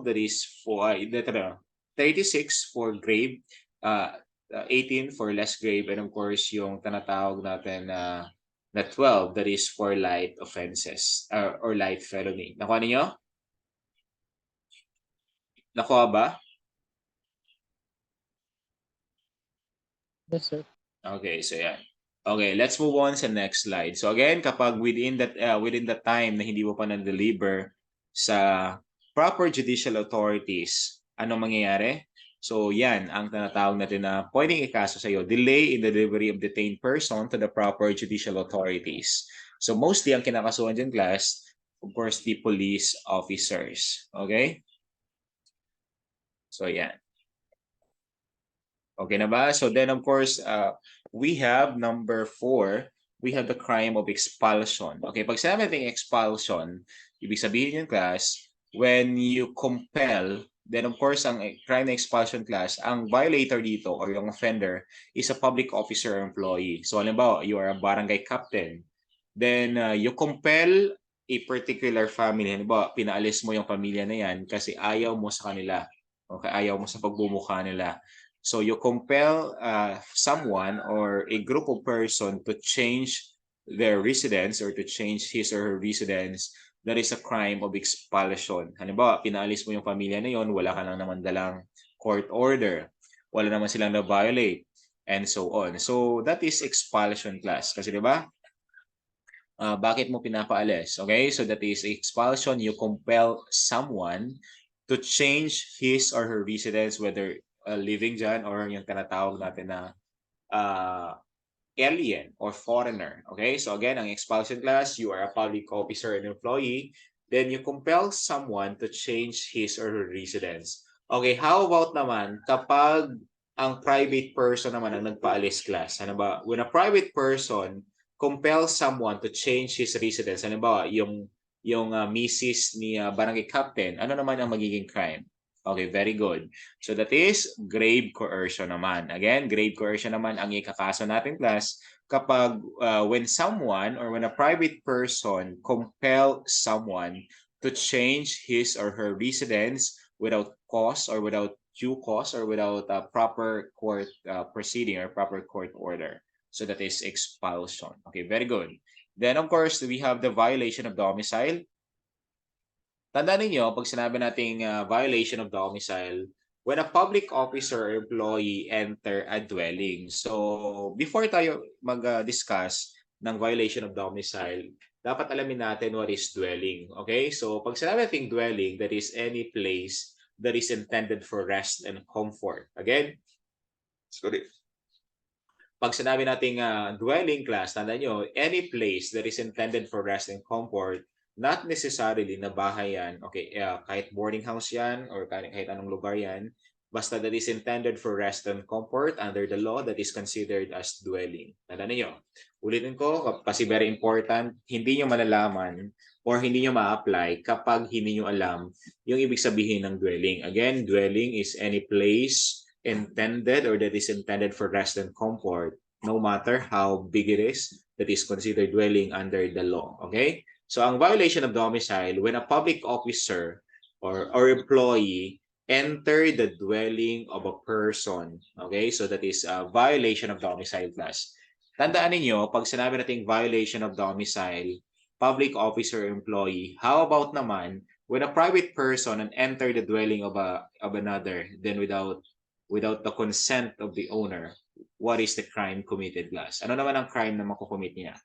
that is for 36 for grave, 18 for less grave, and of course yung tinatawag natin na 12, that is for light offenses or light felony. Nakuha ninyo? Nakuha ba? Yes, sir. Okay, so yan. Okay, let's move on sa next slide. So again, kapag within the time na hindi mo pa na-deliver sa proper judicial authorities, ano mangyayari? So yan ang tinatawag natin na pwedeng ikaso sa iyo, delay in the delivery of detained person to the proper judicial authorities. So mostly ang kinakasuhan dyan, class, of course, the police officers. Okay? So yan. Okay na ba? So then of course, we have number 4, we have the crime of expulsion. Okay, pag sinabi natin expulsion, ibig sabihin yung class, when you compel, then of course, ang crime na expulsion class, ang violator dito or yung offender is a public officer or employee. So halimbawa, you are a barangay captain. Then you compel a particular family. Halimbawa, pinaalis mo yung pamilya na yan kasi ayaw mo sa kanila. Okay, ayaw mo sa pagbumukha nila. So you compel someone or a group of person to change their residence or to change his or her residence. That is a crime of expulsion. Halimbawa, pinaalis mo yung pamilya na yon, wala ka lang naman dalang court order. Wala naman silang na-violate and so on. So that is expulsion class. Kasi di ba? Bakit mo pinapaalis? Okay? So that is expulsion. You compel someone to change his or her residence, whether living dyan or yung tinatawag natin na alien or foreigner. Okay? So again, ang expulsion class, you are a public officer and employee, then you compel someone to change his or her residence. Okay, how about naman kapag ang private person naman ang nagpaalis, class? Ano ba? When a private person compels someone to change his residence, ano ba? Yung misis ni barangay captain, ano naman ang magiging crime? Okay, very good. So that is grave coercion naman. Again, grave coercion naman ang ikakaso natin, class, kapag when someone or when a private person compel someone to change his or her residence without cause or without due cause or without a proper court proceeding or proper court order. So that is expulsion. Okay, very good. Then of course, we have the violation of domicile. Tandaan ninyo, pag sinabi nating violation of domicile, when a public officer or employee enter a dwelling. So, before tayo mag-discuss ng violation of domicile, dapat alamin natin what is dwelling. Okay? So, pag sinabi nating dwelling, that is any place that is intended for rest and comfort. Again, sorry. Pag sinabi nating dwelling, class, tandaan nyo, any place that is intended for rest and comfort, not necessarily na bahay yan, okay, kahit boarding house yan or kahit anong lugar yan, basta that is intended for rest and comfort under the law, that is considered as dwelling. Tandaan niyo. Ulitin ko, kasi very important, hindi nyo malalaman or hindi nyo ma-apply kapag hindi nyo alam yung ibig sabihin ng dwelling. Again, dwelling is any place intended or that is intended for rest and comfort, no matter how big it is, that is considered dwelling under the law. Okay? So ang violation of domicile, when a public officer or employee enter the dwelling of a person. Okay? So that is a violation of domicile class. Tandaan niyo, pag sinabi nating violation of domicile, public officer or employee, how about naman when a private person enter the dwelling of another, then without the consent of the owner, what is the crime committed, class? Ano naman ang crime na makukumit niya?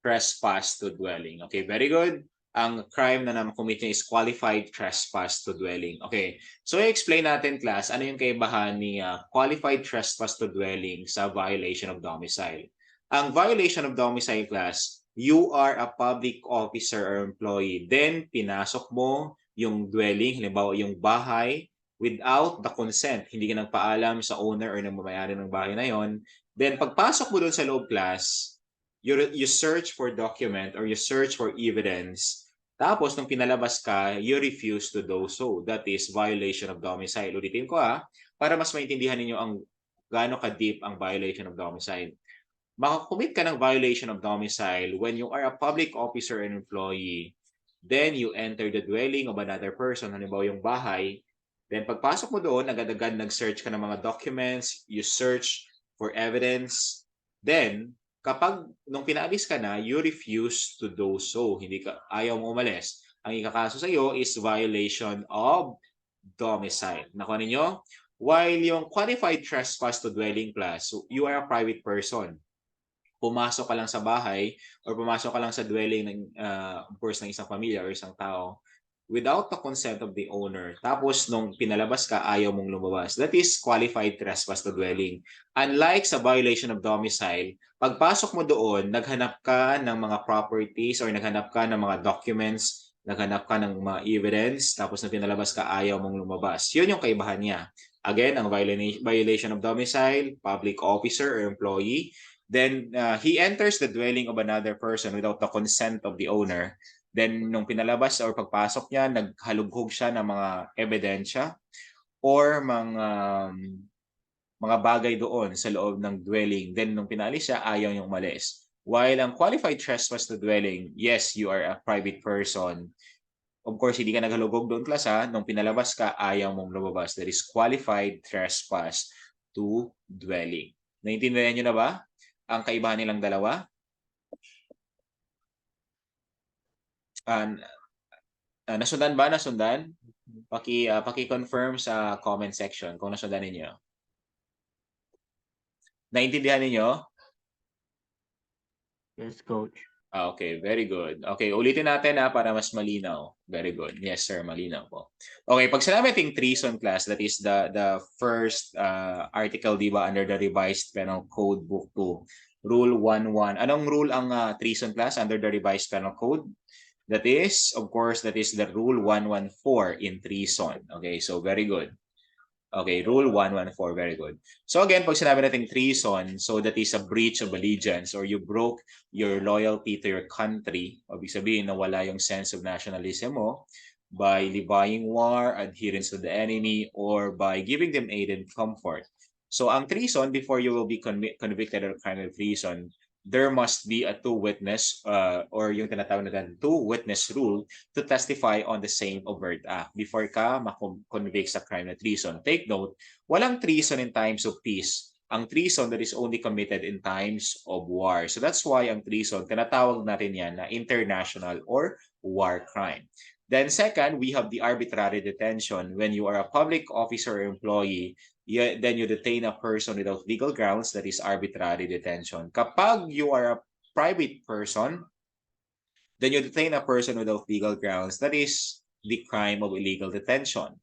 Trespass to dwelling. Okay, very good. Ang crime na naman-commit niya is qualified trespass to dwelling. Okay, so i-explain natin, class, ano yung kaibahan ni qualified trespass to dwelling sa violation of domicile. Ang violation of domicile, class, you are a public officer or employee. Then, pinasok mo yung dwelling, halimbawa yung bahay, without the consent. Hindi ka nagpaalam sa owner or nagmamayari ng bahay na yon. Then, pagpasok mo doon sa loob, class, you search for document or you search for evidence. Tapos, nung pinalabas ka, you refuse to do so. That is violation of domicile. Ulitin ko para mas maintindihan ninyo ang gaano ka-deep ang violation of domicile. Makakumit ka ng violation of domicile when you are a public officer and employee, Then you enter the dwelling of another person, halimbawa yung bahay. Then pagpasok mo doon, agad-agad nag-search ka ng mga documents, you search for evidence. Then, kapag nung pinaalis ka na, you refuse to do so. Hindi ka, ayaw mo umalis. Ang ikakaso sa iyo is violation of domicile. Nakuha ninyo? While yung qualified trespass to dwelling class, so you are a private person. Pumasok ka lang sa bahay or pumasok ka lang sa dwelling ng of course ng isang pamilya or isang tao without the consent of the owner. Tapos nung pinalabas ka, ayaw mong lumabas. That is qualified trespass to dwelling. Unlike sa violation of domicile, pagpasok mo doon, naghanap ka ng mga properties or naghanap ka ng mga documents, naghanap ka ng mga evidence, tapos na pinalabas ka, ayaw mong lumabas. Yun yung kaibahan niya. Again, ang violation of domicile, public officer or employee, then he enters the dwelling of another person without the consent of the owner. Then nung pinalabas or pagpasok niya, naghalughog siya ng mga ebidensya or mga bagay doon sa loob ng dwelling. Then nung pinalis siya, ayaw niyang umalis. While ang qualified trespass to dwelling, yes, you are a private person. Of course, hindi ka naghalugog doon class ha. Nung pinalabas ka, ayaw mong lumabas. That is qualified trespass to dwelling. Naintindihan niyo na ba ang kaibahan nilang dalawa? Nasundan ba? Nasundan? Paki-confirm sa comment section kung nasundan ninyo. Naintindihan ninyo? Yes, coach. Okay, very good. Okay, ulitin natin para mas malinaw. Very good. Yes, sir, malinaw po. Okay, pag sinabi nating treason class, that is the first article, di ba, under the revised penal code book 2. Rule 11. Anong rule ang treason class under the revised penal code? That is, of course, that is the rule 114 in treason. Okay, so very good. Okay, rule 114, very good. So again, pag sinabi natin treason, so that is a breach of allegiance or you broke your loyalty to your country. Ibig sabihin, nawala yung sense of nationalism mo by levying war, adherence to the enemy, or by giving them aid and comfort. So ang treason, before you will be convicted of crime of treason, there must be a two-witness or yung tinatawag natin two-witness rule to testify on the same overt act before ka makonvict sa crime na treason. Take note, walang treason in times of peace. Ang treason that is only committed in times of war. So that's why ang treason, tinatawag natin yan na international or war crime. Then second, we have the arbitrary detention. When you are a public officer or employee, then you detain a person without legal grounds, that is arbitrary detention. Kapag you are a private person, then you detain a person without legal grounds, that is the crime of illegal detention.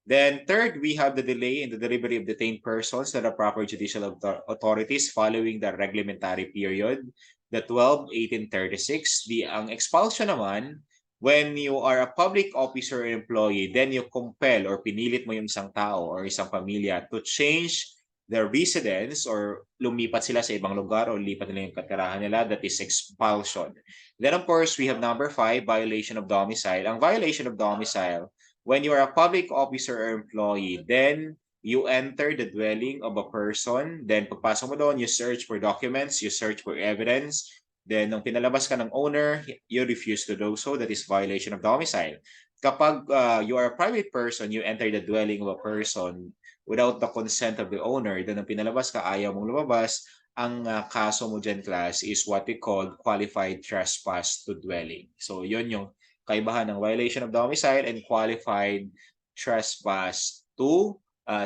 Then third, we have the delay in the delivery of detained persons to the proper judicial authorities following the reglementary period, the 12-1836. Ang expulsion naman, when you are a public officer or employee, then you compel or pinilit mo yung isang tao or isang pamilya to change their residence or lumipat sila sa ibang lugar o lipat nila yung katirahan nila, that is expulsion. Then of course, we have number 5, violation of domicile. Ang violation of domicile, when you are a public officer or employee, then you enter the dwelling of a person, then pagpasok mo doon, you search for documents, you search for evidence, then nung pinalabas ka ng owner, you refuse to do so, that is violation of domicile. Kapag you are a private person, you enter the dwelling of a person without the consent of the owner, then nung pinalabas ka, ayaw mong lumabas, ang kaso mo dyan, class, is what we call qualified trespass to dwelling. So yun yung kaibahan ng violation of domicile and qualified trespass to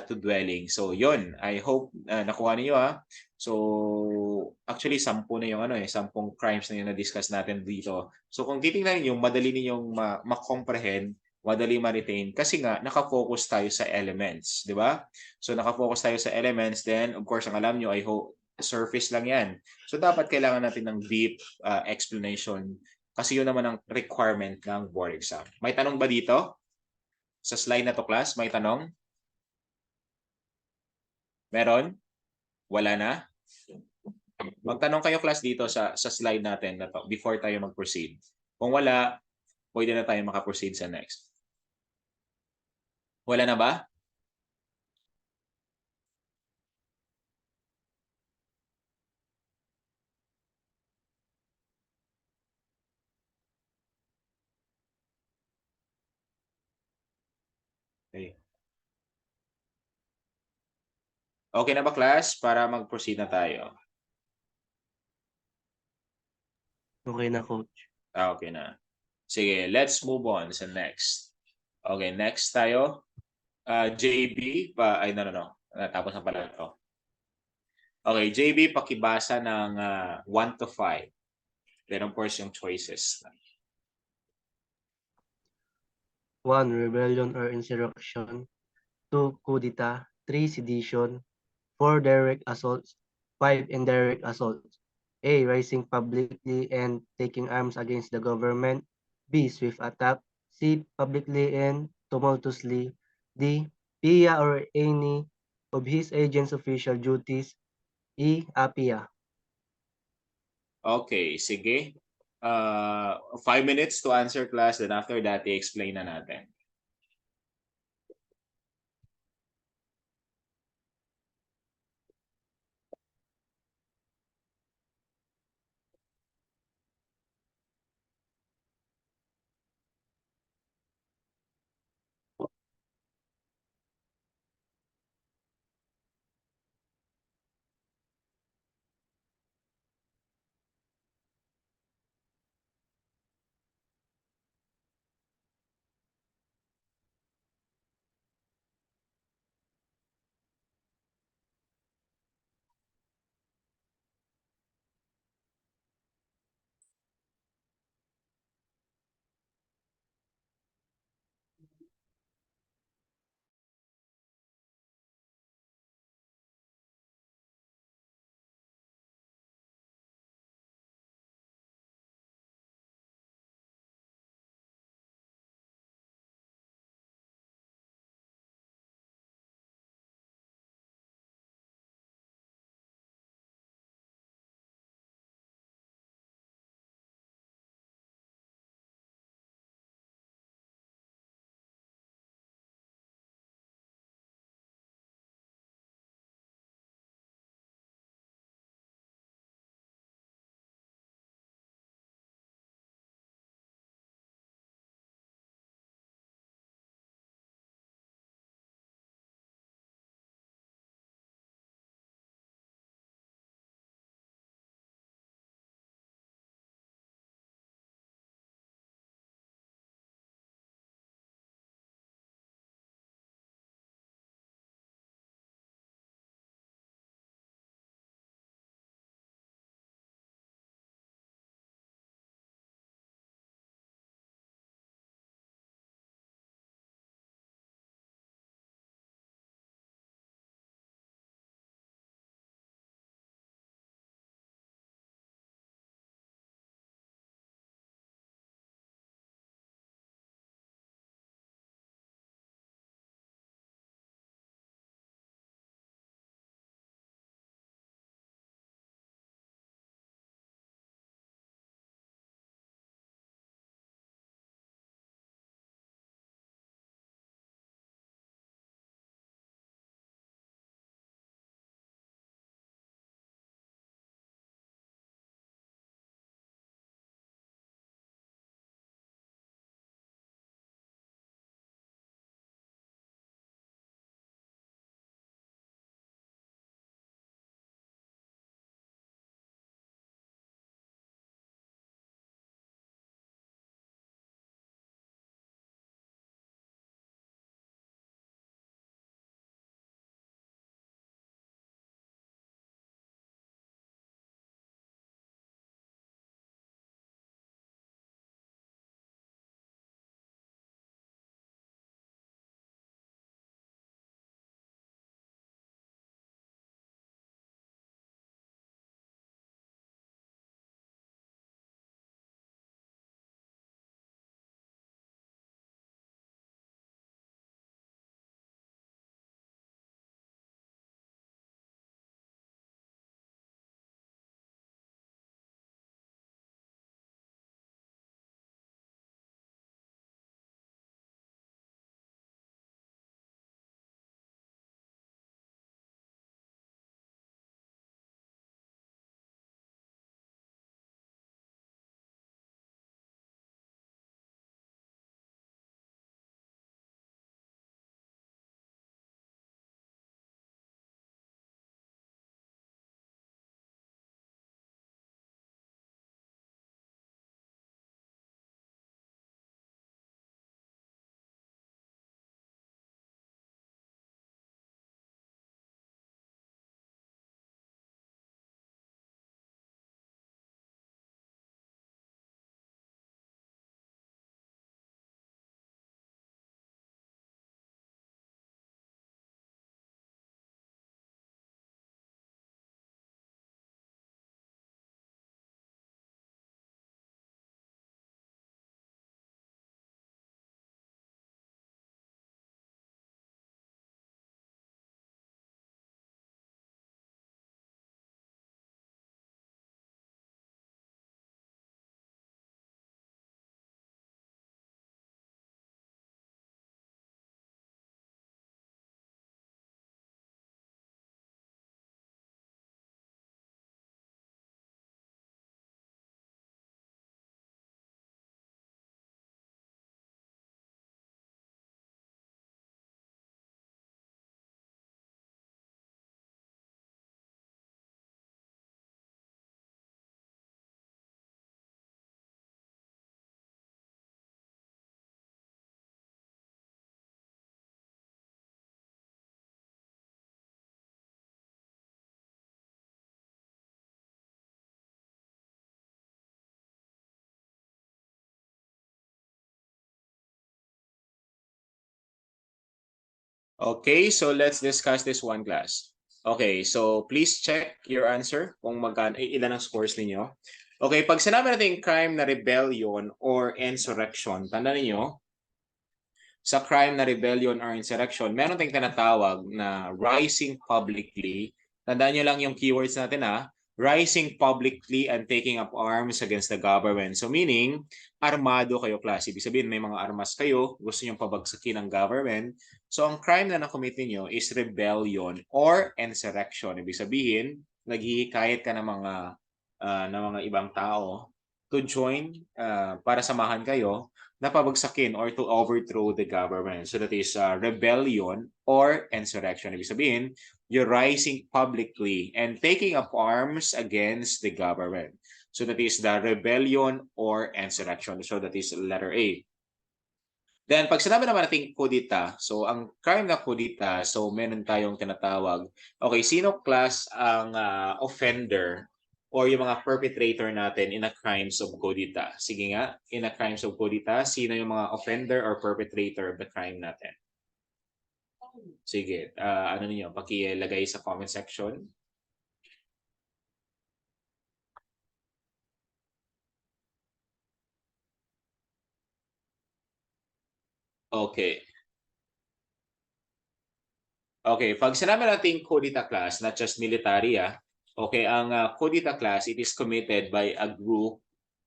dwelling. So yun, I hope nakuha niyo ha. So actually 10 na yung 10 crimes na yung na-discuss natin dito. So kung titingnan niyo, madali ninyong ma-comprehend, madali ma-retain kasi nga naka-focus tayo sa elements, di ba? So naka-focus tayo sa elements, then of course ang alam niyo, I hope surface lang yan. So dapat kailangan natin ng deep explanation kasi yun naman ang requirement ng board exam. May tanong ba dito? Sa slide na to, class, may tanong? Meron? Wala na? Magtanong kayo, class, dito sa slide natin na to before tayo mag-proceed. Kung wala, pwede na tayo makaproceed sa next. Wala na ba? Okay na ba class? Para mag-proceed na tayo. Okay na, coach. Okay na. Sige, let's move on sa next. Okay, next tayo. JB, no. Natapos na pala ito. Okay, JB, pakibasa ng 1 to 5. Then of course yung choices. 1. Rebellion or insurrection. 2. Coup d'etat. 3. Sedition. 4. Direct assaults. 5. Indirect assaults. A. Rising publicly and taking arms against the government. B. Swift attack. C. Publicly and tumultuously. D. PIA or any of his agents' official duties. E. APIA. Okay, sige. 5 minutes to answer class. Then after that, i-explain na natin. Okay, so let's discuss this one, class. Okay, so please check your answer kung ilan ang scores ninyo. Okay, pag sinabi natin crime na rebellion or insurrection, tandaan niyo sa crime na rebellion or insurrection, meron tayong tinatawag na rising publicly. Tandaan nyo lang yung keywords natin, rising publicly and taking up arms against the government. So meaning, armado kayo, class. Ibig sabihin, may mga armas kayo, gusto nyo pabagsakin ang government. So ang crime na nakomit niyo is rebellion or insurrection. Ibig sabihin, naghihikayat ka ng mga ibang tao to join para samahan kayo na pabagsakin or to overthrow the government. So that is rebellion or insurrection. Ibig sabihin, you're rising publicly and taking up arms against the government. So that is the rebellion or insurrection. So that is letter A. Then pag sinabi naman natin kudita, so ang crime na kudita, so meron tayong tinatawag, okay, sino class ang offender or yung mga perpetrator natin in a crimes of kudita? Sige nga, in a crimes of kudita, sino yung mga offender or perpetrator of the crime natin? Sige, ano niyo, pakilagay sa comment section. Okay. Okay, pag sinabi natin kudita class, not just military, okay, ang kudita class, it is committed by a group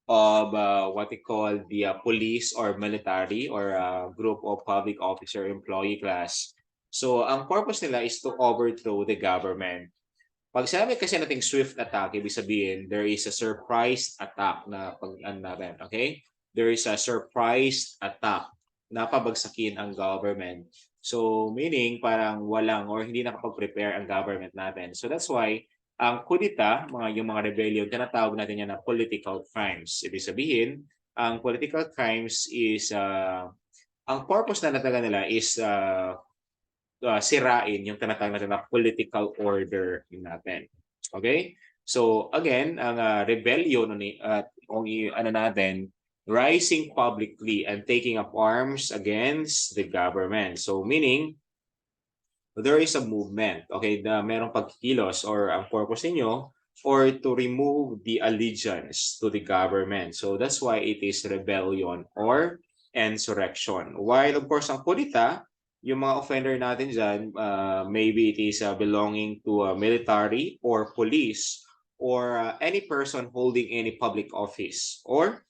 of what we call the police or military or group of public officer employee class. So, ang purpose nila is to overthrow the government. Pag sinabi kasi nating swift attack, ibig sabihin, there is a surprise attack na natin, okay? There is a surprise attack na pabagsakin ang government. So, meaning parang walang or hindi nakapag-prepare ang government natin. So, that's why ang kudita, yung mga rebellion, tinatawag natin yan na political crimes. Ibig sabihin, ang political crimes is, ang purpose na talaga nila is sirain yung tinatawag natin na political order natin. Okay? So, again, ang rebellion, kung ano natin, rising publicly and taking up arms against the government. So, meaning, there is a movement, okay, na merong pagkikilos or ang purpose ninyo or to remove the allegiance to the government. So that's why it is rebellion or insurrection. While of course ang kudita, yung mga offender natin dyan, maybe it is belonging to a military or police or any person holding any public office or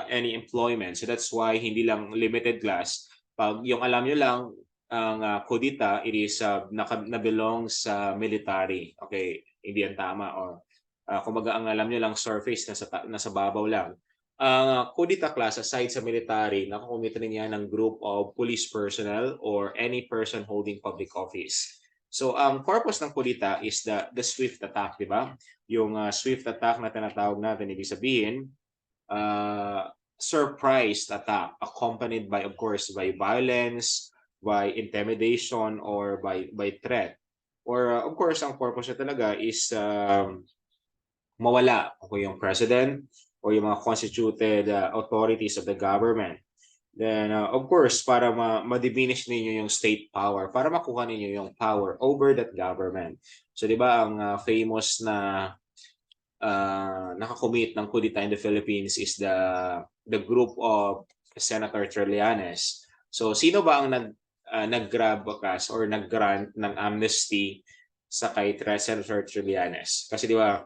any employment. So that's why hindi lang limited class. Pag yung alam nyo lang, ang kudita, it is na-belong sa military. Okay, hindi yan tama. Or kumbaga ang alam nyo lang surface, nasa babaw lang. Ang kudita class, aside sa military, nakakumita rin yan ng group of police personnel or any person holding public office. So, ang purpose ng kudita is the swift attack, di ba? Yung swift attack na tinatawag natin, ibig sabihin, surprise attack accompanied by, of course, by violence, by intimidation, or by threat. Or, of course, ang purpose na talaga is mawala o yung president o yung mga constituted authorities of the government. Then, of course, para ma-diminish ninyo yung state power, para makuha ninyo yung power over that government. So, di ba, ang famous na nakakommit ng kudita in the Philippines is the group of Senator Trillanes. So, sino ba ang nag-grab bakas or nag-grant ng amnesty sa kay Senator Trillanes? Kasi di ba,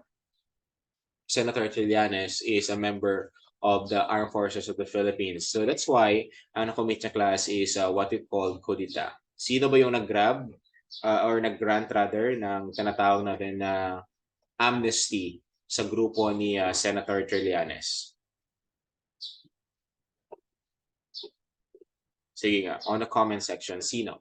Senator Trillanes is a member of the Armed Forces of the Philippines. So that's why ang nakomit na class is what we call kudita. Sino ba yung nag-grab or nag-grant rather ng tinatawag natin na amnesty sa grupo ni Senator Trillanes? Sige nga, on the comment section, sino?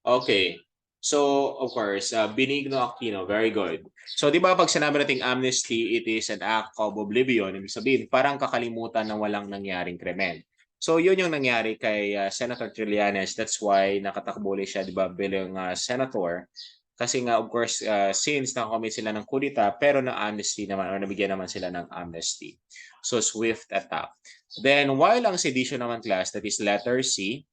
Okay. So, of course, Benigno Aquino, very good. So, di ba pag sinabi nating amnesty, it is an act of oblivion. Ibig sabihin, parang kakalimutan na walang nangyaring krimen. So, yun yung nangyari kay Senator Trillanes. That's why nakatakbo ulit siya, di ba, bilang senator. Kasi nga, of course, since nakakomit sila ng kudita, pero na-amnesty naman, or nabigyan naman sila ng amnesty. So, swift attack. Then, while ang sedition naman class, that is letter C,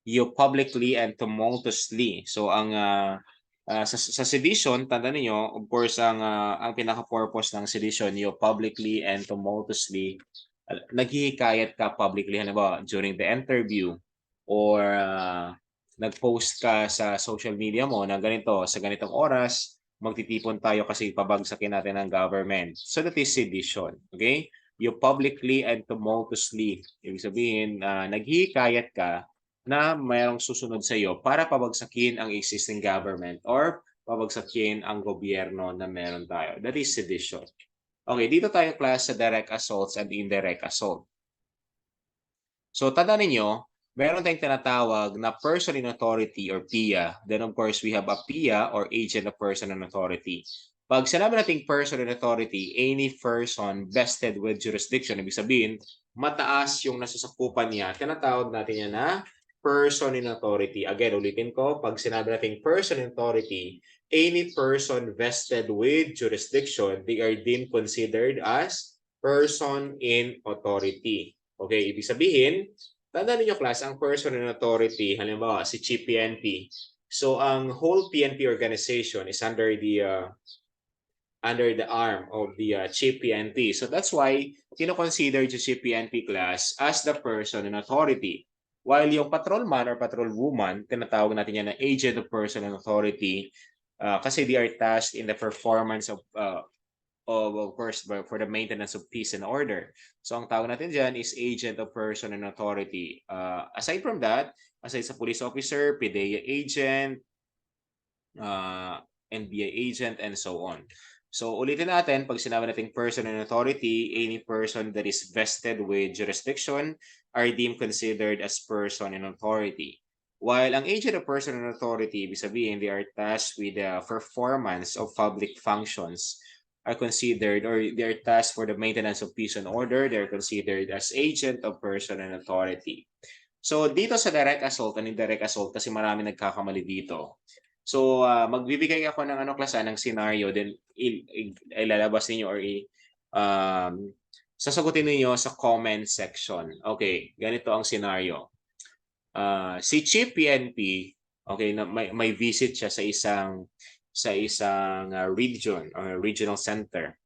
you publicly and tumultuously. So ang sa sedition, tanda niyo, of course ang pinaka-purpose ng sedition, you publicly and tumultuously naghihikayat ka publicly, halimbawa during the interview or nag-post ka sa social media mo na ganito, sa ganitong oras magtitipon tayo kasi pabagsakin natin ang government. So that is sedition. Okay? You publicly and tumultuously. Ibig sabihin, naghihikayat ka na mayroong susunod sa iyo para pabagsakin ang existing government or pabagsakin ang gobyerno na meron tayo. That is sedition. Okay, dito tayo class sa direct assaults and indirect assault. So, tandaan ninyo, meron tayong tinatawag na person in authority or PIA. Then, of course, we have a PIA or agent of person in authority. Pag sinabi nating person in authority, any person vested with jurisdiction, ibig sabihin, mataas yung nasusakupan niya, tinatawag natin yan na person in authority. Again, ulitin ko, pag sinabi nating person in authority, any person vested with jurisdiction, they are deemed considered as person in authority. Okay, ibig sabihin, tandaan niyo class, ang person in authority, halimbawa si Chief PNP. So ang whole PNP organization is under the arm of the Chief PNP. So that's why kino-consider yung Chief PNP class as the person in authority. While yung patrolman or patrolwoman, tinatawag natin yan na agent of person in authority kasi they are tasked in the performance of course, for the maintenance of peace and order. So ang tawag natin dyan is agent of person and authority. Aside from that, aside sa police officer, PDEA agent, NBI agent, and so on. So ulitin natin, pag sinabi natin person and authority, any person that is vested with jurisdiction are deemed considered as person and authority. While ang agent of person and authority, ibig sabihin, they are tasked with the performance of public functions, are considered, or they are tasked for the maintenance of peace and order, they are considered as agent of person and authority. So dito sa direct assault and indirect assault, kasi marami nagkakamali dito. So magbibigay ako ng ng scenario, then ilalabas ninyo or sasagutin niyo sa comment section. Okay, ganito ang scenario. Si Chief PNP, okay, may visit siya sa isang region or regional center.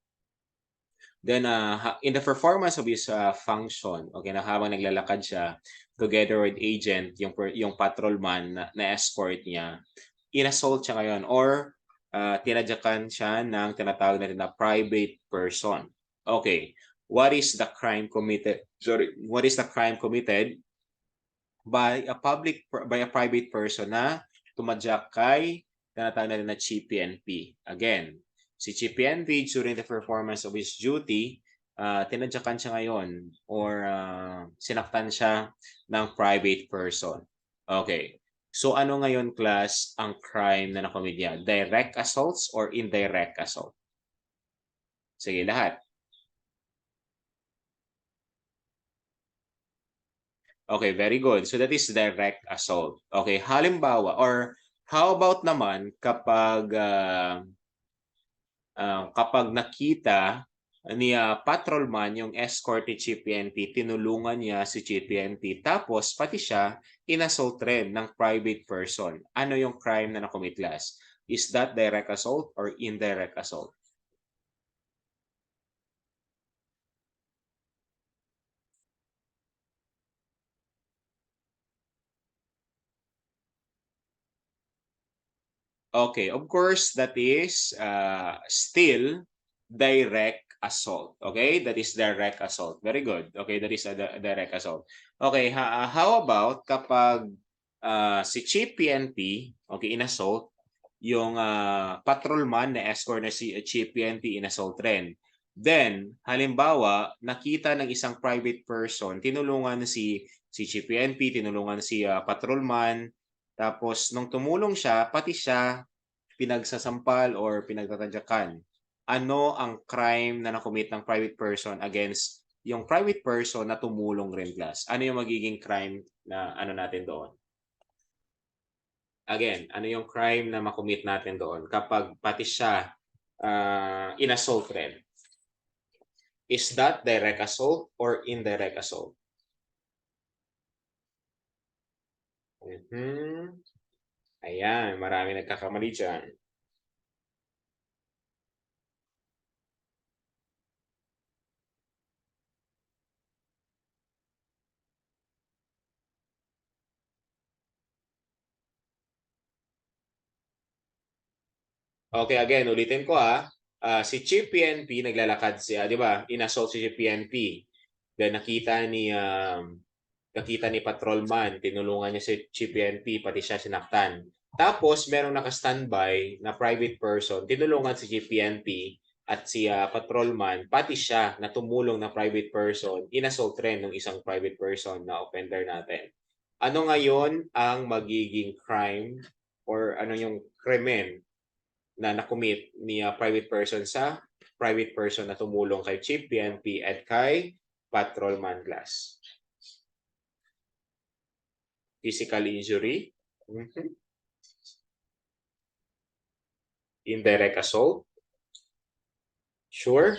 Then in the performance of his function, okay, na habang naglalakad siya together with agent, yung patrolman na escort niya, inassault siya ngayon or tinadyakan siya ng tinatawag natin na private person. Okay, what is the crime committed? What is the crime committed by a private person na tumadyak kay tinatawag natin na Chief PNP? Again, si Chief PNP during the performance of his duty, tinadyakan siya ngayon or sinaktan siya ng private person. Okay. So ano ngayon class ang crime na nakomit niya? Direct assaults or indirect assault? Sige, lahat. Okay, very good. So that is direct assault. Okay, halimbawa or how about naman kapag nakita ni patrolman yung escort ni Chief PNP, tinulungan niya si Chief PNP, tapos pati siya inassault rin ng private person. Ano yung crime na nakomit class? Is that direct assault or indirect assault? Okay, of course, that is still direct assault. Okay, that is direct assault. Very good. Okay, that is a direct assault. Okay, how about kapag si Chief PNP, okay, inassault, yung patrolman na escort na si Chief PNP inassault rin. Then, halimbawa, nakita ng isang private person, tinulungan si Chief PNP, tinulungan si patrolman, Tapos, nung tumulong siya, pati siya pinagsasampal or pinagtatadyakan. Ano ang crime na nakomit ng private person against yung private person na tumulong rin, class? Ano yung magiging crime na ano natin doon? Again, ano yung crime na makomit natin doon kapag pati siya inassault rin? Is that direct assault or indirect assault? Ayan, marami nagkakamali dyan. Okay, again, ulitin ko si Chief PNP naglalakad siya, di ba? Inassault si Chief PNP. Then nakita ni patrolman, tinulungan niya si Chief PNP, pati siya sinaktan. Tapos merong naka-standby na private person, tinulungan si Chief PNP at si patrolman, pati siya na tumulong na private person, inassault rin ng isang private person na offender natin. Ano ngayon ang magiging crime or ano yung krimen na nakomit ni private person sa private person na tumulong kay Chief PNP at kay Patrolman Glass? Physical injury, indirect assault, sure.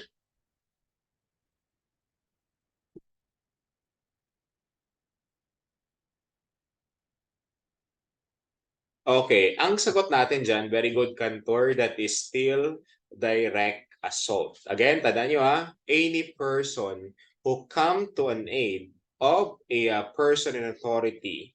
Okay, ang sagot natin dyan, very good, Cantor, that is still direct assault. Again, tandaan nyo any person who come to an aid of a person in authority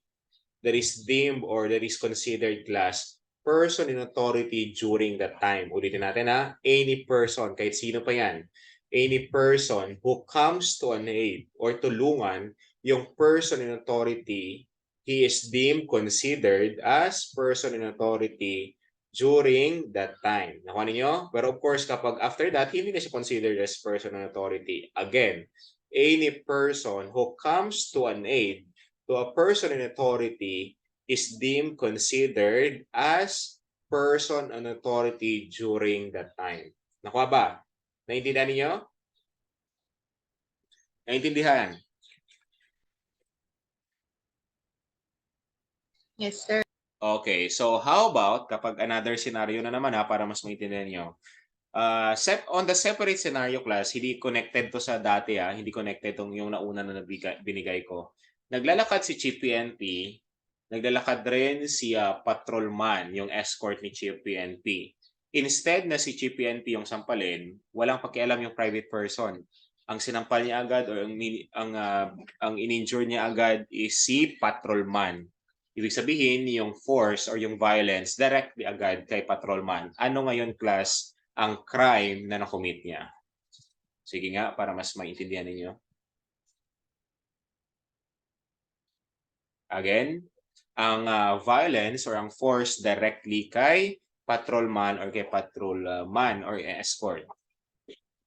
that is deemed or that is considered class person in authority during that time. Ulitin natin any person, kahit sino pa yan, any person who comes to an aid or tulungan yung person in authority, he is deemed considered as person in authority during that time. Nakuha ninyo? Pero of course, kapag after that, hindi na siya considered as person in authority. Again, any person who comes to an aid to a person in authority is deemed considered as person in authority during that time. Nakuha ba? Naintindihan niyo? Naintindihan? Yes, sir. Okay, so how about kapag another scenario na naman para mas maintindihan niyo? On the separate scenario class, hindi connected to sa dati hindi connected tong yung nauna na binigay ko. Naglalakad si Chief PNP, naglalakad rin si patrolman, yung escort ni Chief PNP. Instead na si Chief PNP yung sampalin, walang pakialam yung private person. Ang sinampal niya agad o ang in-injure niya agad is si patrolman. Ibig sabihin, yung force or yung violence directly agad kay patrolman. Ano ngayon, class, ang crime na nakomit niya? Sige nga, para mas maintindihan ninyo. Again, ang violence or ang force directly kay patrolman or kay patrolman or escort.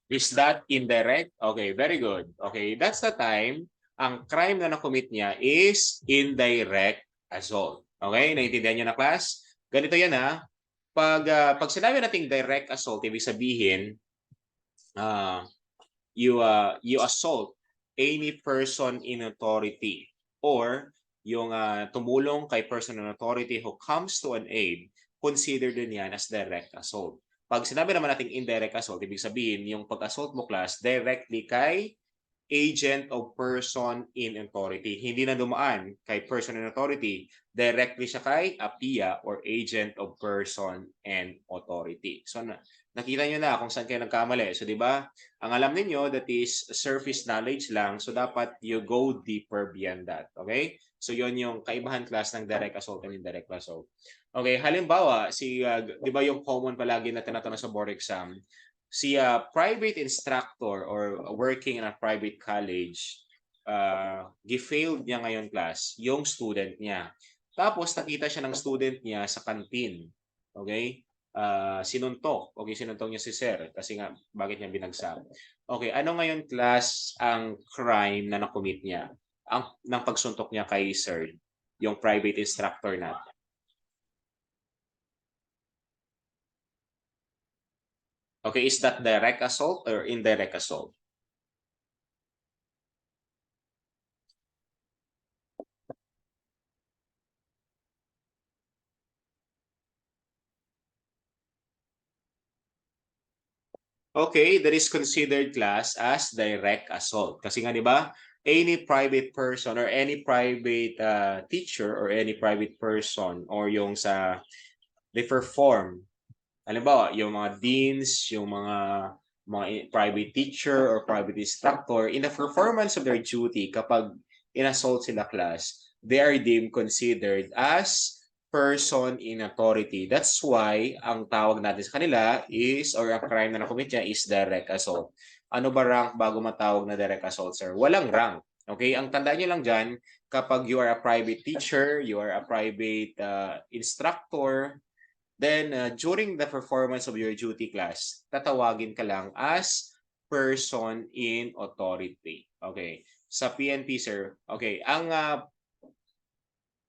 Is that indirect? Okay, very good. Okay, that's the time ang crime na nakomit niya is indirect assault. Okay, naintindihan niyo na, class? Ganito yan Pag sinabi nating direct assault, ibig sabihin you assault any person in authority or yung tumulong kay person in authority who comes to an aid, consider din yan as direct assault. Pag sinabi naman nating indirect assault, ibig sabihin yung pag-assault mo, class, directly kay agent of person in authority. Hindi na dumaan kay person in authority, directly siya kay APIA or agent of person and authority. So nakita nyo na kung saan kayo nagkamali. So di ba, ang alam niyo that is surface knowledge lang. So dapat you go deeper beyond that. Okay? So yon yung kaibahan, class, ng direct assault and indirect assault. Okay, halimbawa, di ba yung common palagi na tinatanong sa board exam, si private instructor or working in a private college, gi-failed niya ngayon, class, yung student niya. Tapos nakita siya ng student niya sa kantin. Okay? Sinuntok. Okay, sinuntok niya si sir kasi nga bakit niya binagsak. Okay, ano ngayon, class, ang crime na nakomit niya? Ng pagsuntok niya kay sir, yung private instructor natin. Okay, is that direct assault or indirect assault? Okay, that is considered class as direct assault. Kasi nga, di ba, any private person or any private teacher or any private person or yung sa they perform, halimbawa, yung mga deans, yung mga private teacher or private instructor, in the performance of their duty, kapag in-assault sila class, they are deemed considered as person in authority. That's why ang tawag natin sa kanila is, or ang crime na nakomit niya is direct assault. Ano ba rank bago matawag na direct assault, sir? Walang rank. Okay? Ang tandaan nyo lang dyan, kapag you are a private teacher, you are a private instructor, then during the performance of your duty class, tatawagin ka lang as person in authority. Okay. Sa PNP, sir, okay,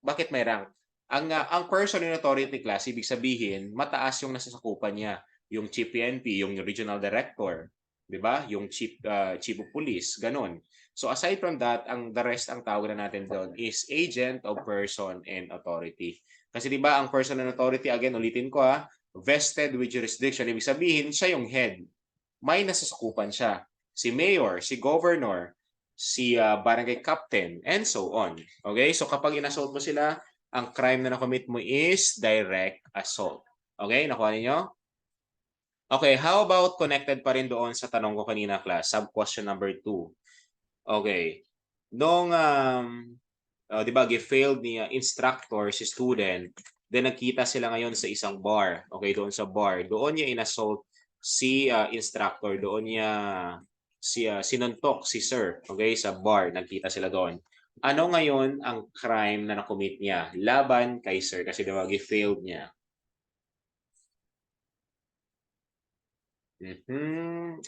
bakit may rank? Ang person in authority class, ibig sabihin, mataas yung nasasakupan niya. Yung chief PNP, yung regional director, di ba? Yung chief of police, ganun. So aside from that, the rest ang tawag na natin doon is agent of person in authority. Kasi di ba ang person in authority, again, ulitin ko vested with jurisdiction, ibig sabihin siya yung head. May nasasakupan siya. Si mayor, si governor, si barangay captain, and so on. Okay? So kapag inassault mo sila, ang crime na nakomit mo is direct assault. Okay? Nakuha ninyo? Okay, how about connected pa rin doon sa tanong ko kanina, class? Sub-question number 2. Okay. Nung, di ba, failed ni instructor si student, then nagkita sila ngayon sa isang bar. Okay, doon sa bar. Doon niya inassault si instructor. Doon niya sinuntok si sir. Okay, sa bar. Nagkita sila doon. Ano ngayon ang crime na nakomit niya laban kay sir? Kasi di ba, failed niya.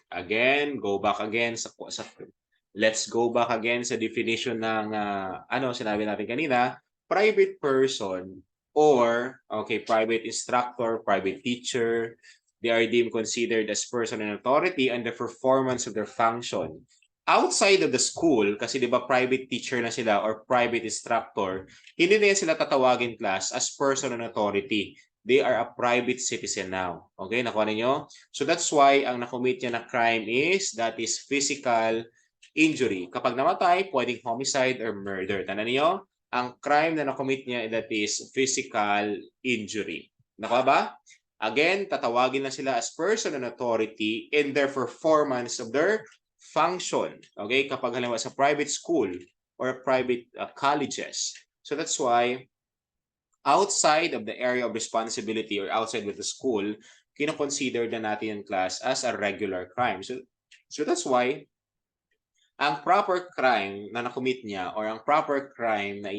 Again, go back again sa let's go back again sa definition ng sinabi natin kanina, private person or private instructor, private teacher, they are deemed considered as person in authority and the performance of their function. Outside of the school, kasi di ba private teacher na sila or private instructor, hindi na yan sila tatawagin class as person in authority. They are a private citizen now. Okay, nakuha ninyo? So that's why ang nakomit niya na crime is physical injury. Kapag namatay, pwedeng homicide or murder. Tandaan niyo? Ang crime na nakomit niya that is physical injury. Nakuha ba? Again, tatawagin na sila as person and authority in their performance of their function. Okay? Kapag halimbawa sa private school or private colleges. So that's why outside of the area of responsibility or outside with the school, kino-consider na natin yung class as a regular crime. So that's why ang proper crime na nakomit niya or ang proper crime na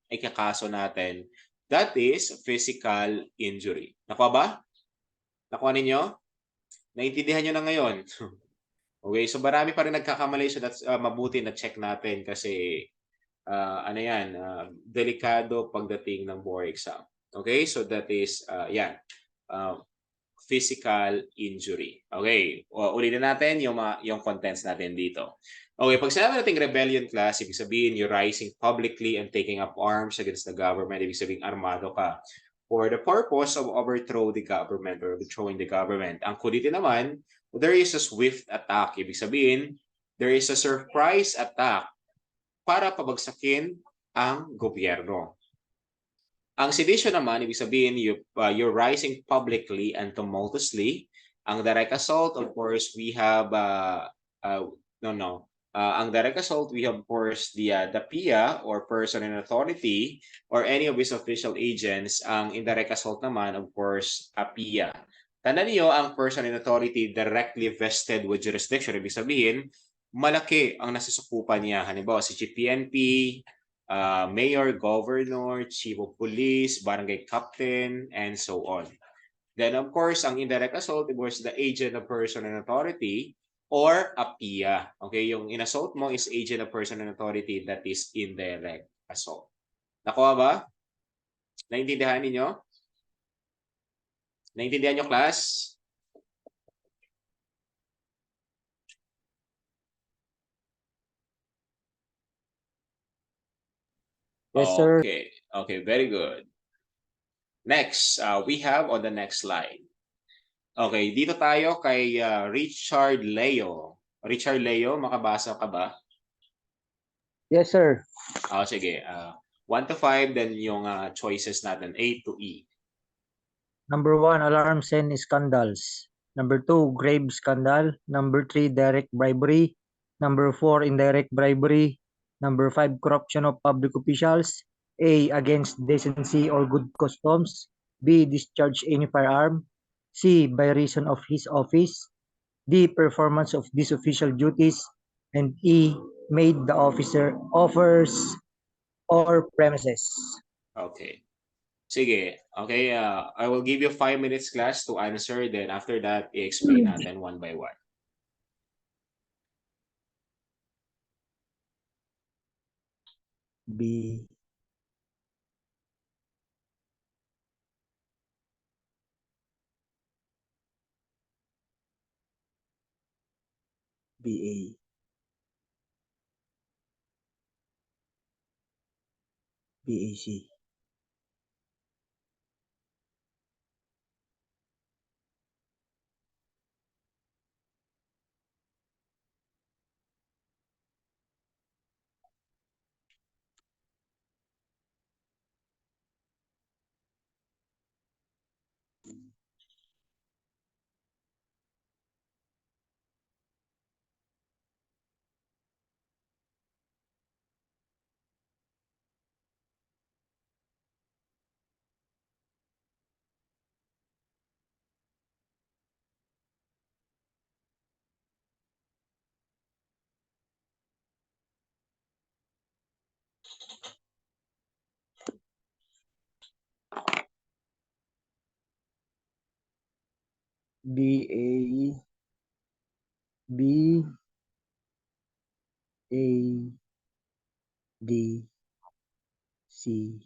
ikakaso natin, that is physical injury. Nakuha ba? Nakuha ninyo? Naintindihan nyo na ngayon? Okay, so marami pa rin nagkakamali, so that's mabuti na check natin kasi delikado pagdating ng board exam. Okay, so that is physical injury. Okay, ulitin natin yung contents natin dito. Okay, pag sinabi natin rebellion class, ibig sabihin you're rising publicly and taking up arms against the government. Ibig sabihin armado ka for the purpose of overthrow the government or overthrowing the government. Ang kulitin naman, there is a swift attack. Ibig sabihin, there is a surprise attack para pabagsakin ang gobyerno. Ang sedition naman, ibig sabihin, you're rising publicly and tumultuously. Ang direct assault, of course, we have, ang direct assault, we have, of course, the PIA or person in authority or any of his official agents. Ang indirect assault naman, of course, a PIA. Tandaan niyo, ang person in authority directly vested with jurisdiction. Ibig sabihin, malaki ang nasusukupan niya. Halimbawa, si PNP, mayor, governor, chief of police, barangay captain, and so on. Then, of course, ang indirect assault was the agent of person and authority or a PIA. Okay, yung in-assault mo is agent of person and authority, that is indirect assault. Nakuha ba? Naintindihan ninyo? Naintindihan nyo, class? Yes, sir. Okay. Okay, very good. Next, we have on the next slide. Okay, dito tayo kay Richard Leo. Richard Leo, makabasa ka ba? Yes, sir. Sige. 1 to 5, then yung choices natin, A to E. Number 1, alarms and scandals. Number 2, grave scandal. Number 3, direct bribery. Number 4, indirect bribery. Number 5, corruption of public officials. A, against decency or good customs. B, discharge any firearm. C, by reason of his office. D, performance of these official duties. And E, made the officer offers or premises. Okay. Sige. Okay, I will give you 5 minutes class to answer. Then after that, i-explain natin one by one. B, BA, BAC. BA, B, A, D, C,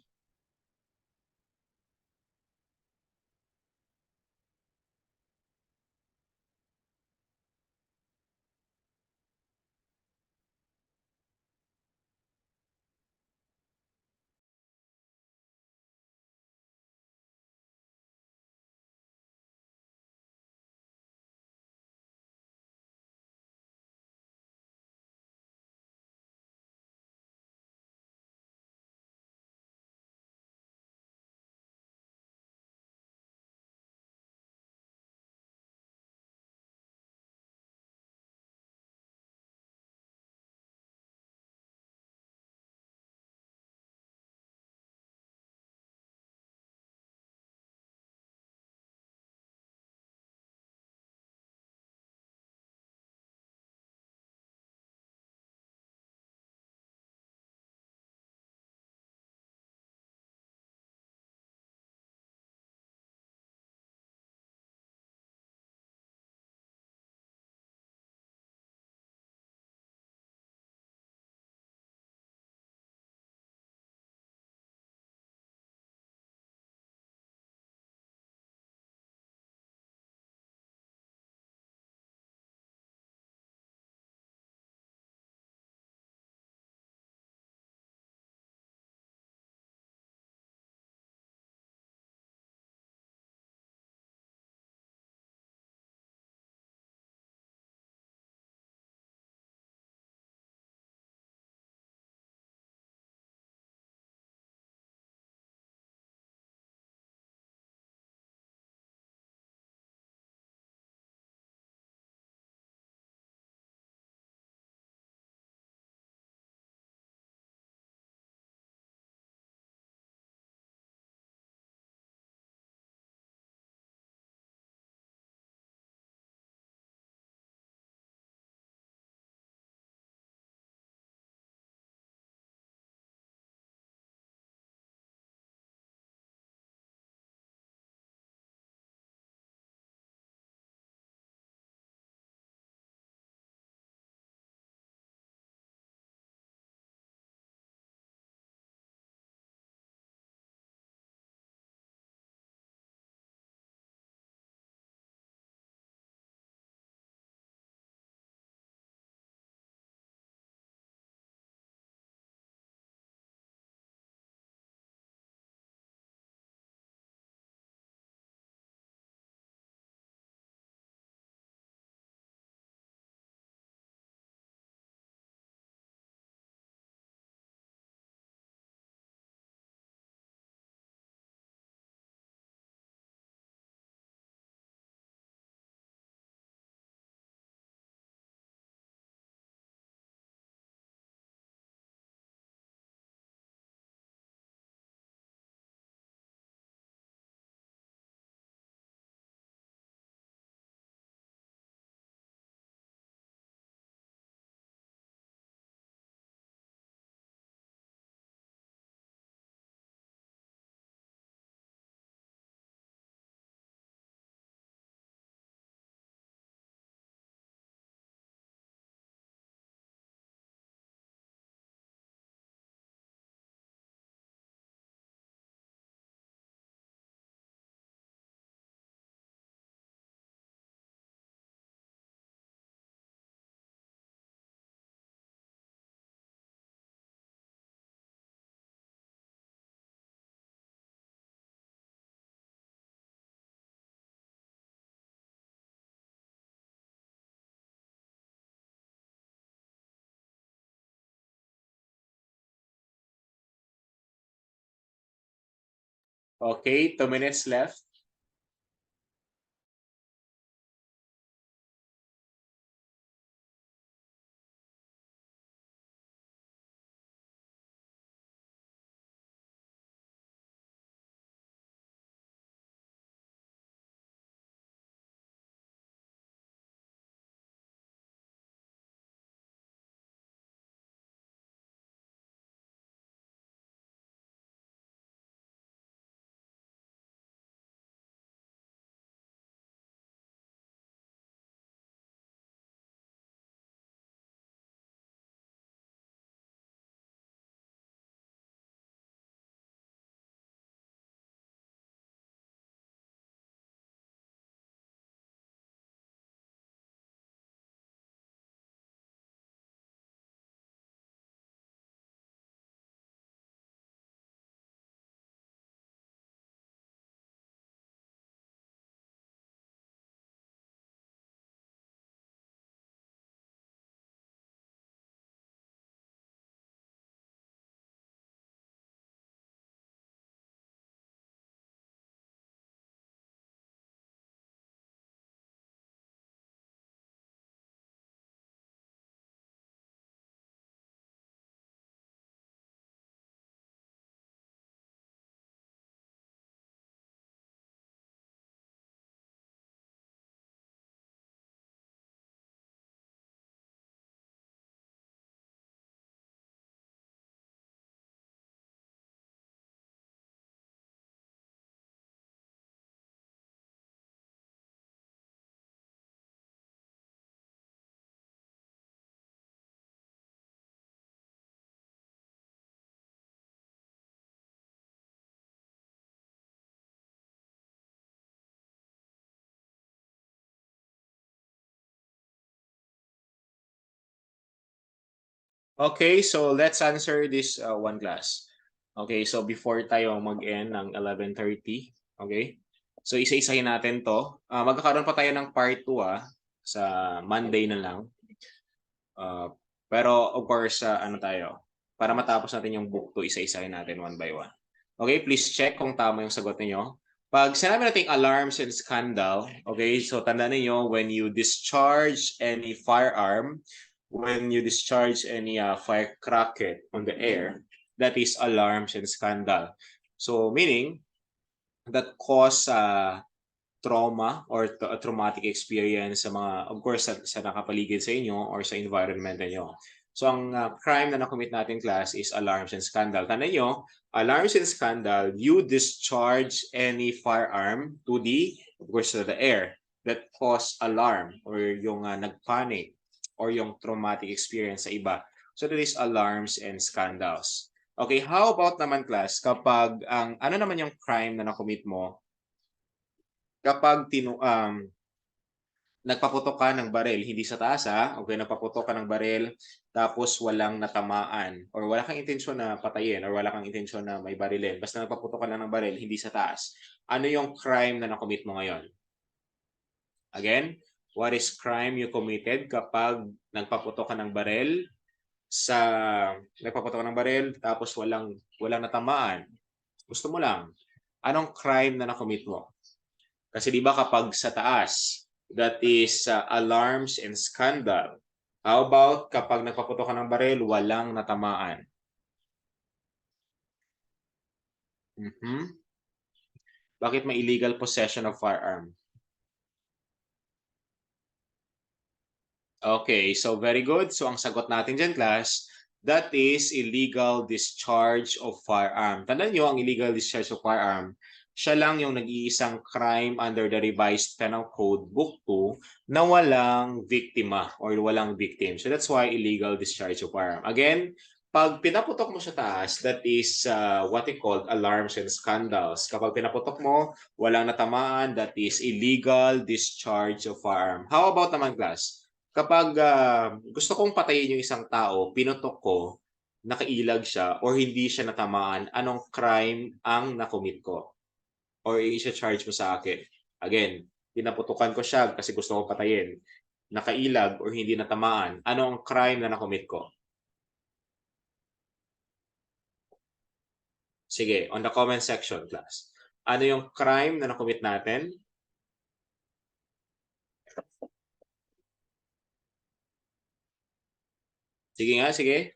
Okay, 2 minutes left. Okay, so let's answer this one class. Okay, so before tayo mag-end ng 11:30, okay? So isa-isahin natin to. Magkakaroon pa tayo ng part 2 sa Monday na lang. Pero of course, ano tayo, para matapos natin yung book 2, isa-isahin natin one by one. Okay, please check kung tama yung sagot niyo. Pag sinabi natin alarms and scandal, okay, so tandaan niyo when you discharge any firearm, when you discharge any firecracker on the air, that is alarms and scandal. So meaning that cause trauma or a traumatic experience sa mga, of course, sa nakapaligid sa inyo or sa environment niyo. So ang crime na nakomit natin class is alarms and scandal. Tandaan niyo, alarms and scandal, you discharge any firearm to the, of course, to the air that cause alarm or yung nagpanic or yung traumatic experience sa iba. So that is alarms and scandals. Okay, how about naman class kapag ang ano naman yung crime na nakomit mo kapag nagpaputok ka ng baril, hindi sa taas okay, nagpaputok ka ng baril tapos walang natamaan or wala kang intensyon na patayin or wala kang intensyon na may barilin, basta nagpaputok ka lang ng baril, hindi sa taas. Ano yung crime na nakomit mo ngayon? Again, what is crime you committed kapag nagpaputok ka ng baril nagpaputok ka ng baril tapos walang natamaan? Gusto mo lang. Anong crime na nakomit mo? Kasi di ba kapag sa taas, that is alarms and scandal. How about kapag nagpaputok ka ng baril, walang natamaan? Bakit may illegal possession of firearm? Okay, so very good. So ang sagot natin dyan, class, that is illegal discharge of firearm. Tandaan nyo, ang illegal discharge of firearm, siya lang yung nag-iisang crime under the Revised Penal Code Book 2 na walang biktima or walang victim. So that's why illegal discharge of firearm. Again, pag pinaputok mo sa taas, that is what we call alarms and scandals. Kapag pinaputok mo, walang natamaan, that is illegal discharge of firearm. How about naman, class? Kapag gusto kong patayin yung isang tao, pinutok ko, nakailag siya, or hindi siya natamaan, anong crime ang nakomit ko? Or i-charge mo sa akin? Again, pinaputukan ko siya kasi gusto kong patayin. Nakailag or hindi natamaan, anong crime na nakomit ko? Sige, on the comment section, class. Ano yung crime na nakomit natin? Sige nga, sige.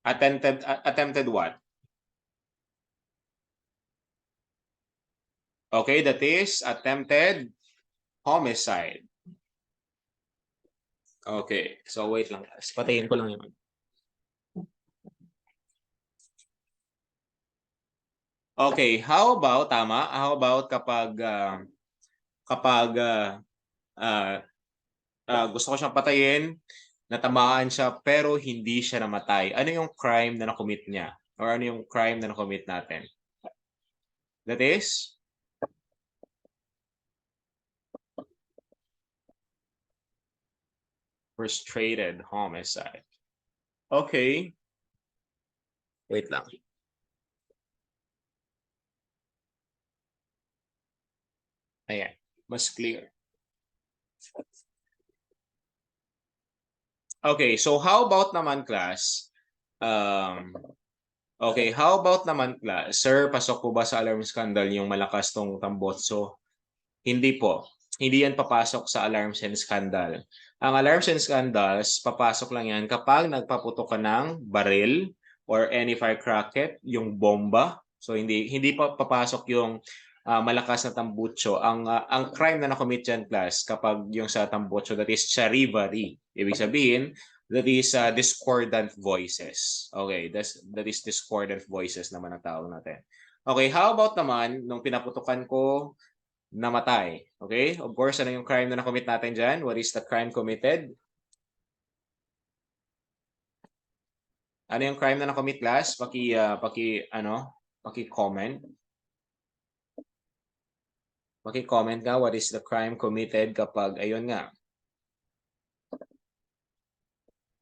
Attempted what? Okay, that is attempted homicide. Okay, so wait lang. Patayin ko lang yun. Okay, how about, tama? How about kapag gusto ko siyang patayin, natamaan siya pero hindi siya namatay. Ano yung crime na nakomit niya? Or ano yung crime na nakomit natin? That is? Frustrated homicide. Okay. Wait lang. Ayan, mas clear. Okay, so how about naman class? Okay, how about naman class? Sir, pasok po ba sa alarm scandal yung malakas tong tambotso? Hindi po. Hindi yan papasok sa alarms and scandal. Ang alarms and scandals, papasok lang yan kapag nagpaputok ka ng baril or any firecracker, yung bomba. So hindi pa papasok yung malakas na tambutso. Ang crime na nakomit dyan, class, kapag yung sa tambutso, that is charivari. Ibig sabihin, that is discordant voices. Okay, that is discordant voices naman ang tawag natin. Okay, how about naman, nung pinaputukan ko, namatay. Okay? Of course, ano yung crime na nakomit natin dyan? What is the crime committed? Ano yung crime na nakomit, class? Paki-comment. Paki-comment nga, what is the crime committed kapag, ayun nga.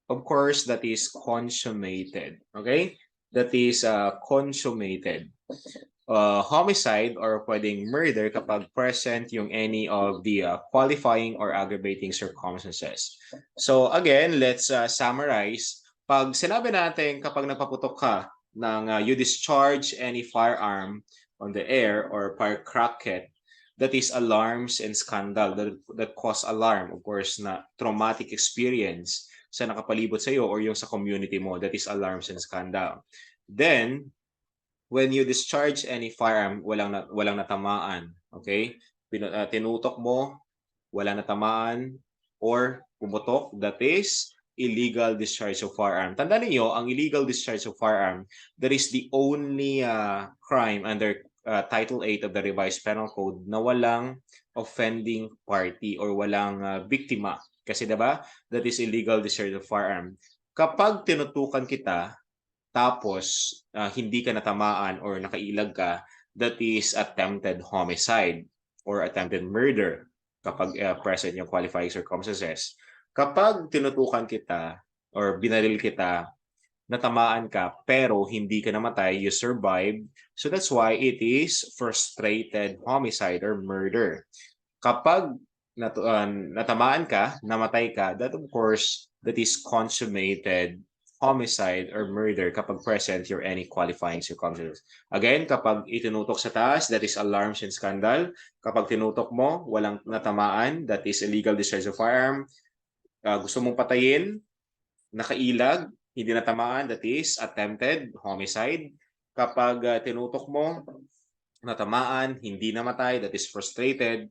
Of course, that is consummated. Okay? That is consummated. Homicide or pwedeng murder kapag present yung any of the qualifying or aggravating circumstances. So again, let's summarize. Pag sinabi natin kapag nagpaputok ka ng you discharge any firearm on the air or firecracker, that is alarms and scandal that cause alarm, of course, na traumatic experience sa nakapalibot sa iyo or yung sa community mo, that is alarms and scandal. Then, when you discharge any firearm, walang natamaan, okay? Tinutok mo, walang natamaan, or pumutok, that is illegal discharge of firearm. Tandaan niyo, ang illegal discharge of firearm, that is the only crime under Title 8 of the Revised Penal Code na walang offending party or walang biktima. Kasi diba, that is illegal discharge of firearm. Kapag tinutukan kita, tapos hindi ka natamaan or nakailag ka, that is attempted homicide or attempted murder kapag present yung qualifying circumstances. Kapag tinutukan kita or binaril kita, natamaan ka pero hindi ka namatay, you survived. So that's why it is frustrated homicide or murder. Kapag natamaan ka, namatay ka, that of course, that is consummated homicide or murder kapag present your any qualifying circumstances. Again, kapag itinutok sa taas, that is alarms and scandal. Kapag tinutok mo, walang natamaan, that is illegal discharge of firearm. Gusto mong patayin, nakailag, hindi natamaan, that is attempted homicide. Kapag tinutok mo, natamaan, hindi namatay, that is frustrated.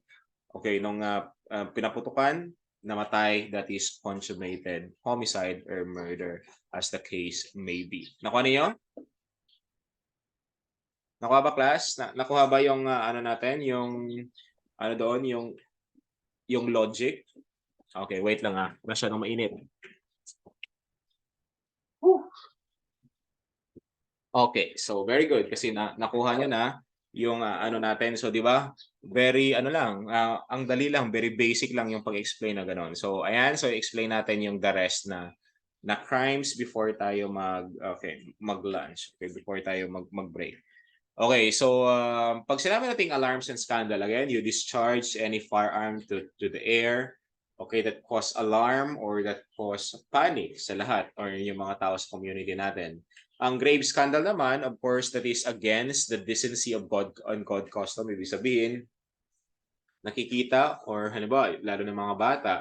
Okay, nung pinaputukan, namatay, that is consummated homicide or murder as the case may be. Nakuha niyo? Nakuha ba, class? Nakuha ba yung ano natin, yung ano doon, yung logic? Okay, wait lang ah. Masyadong mainit. Okay, so very good kasi nakuha niyo na yung ano natin. So di ba? Very ano lang, ang dali lang, very basic lang yung pag-explain na gano'n. So ayan, so explain natin yung the rest na crimes before tayo mag-lunch. Okay, before tayo mag-break. Okay, so pag sinabi nating alarms and scandal, again, you discharge any firearm to the air, okay, that cause alarm or that cause panic sa lahat or yung mga tao sa community natin. Ang grave scandal naman, of course, that is against the decency of God and God custom. Ibig sabihin, nakikita or halimbawa, lalo ng mga bata,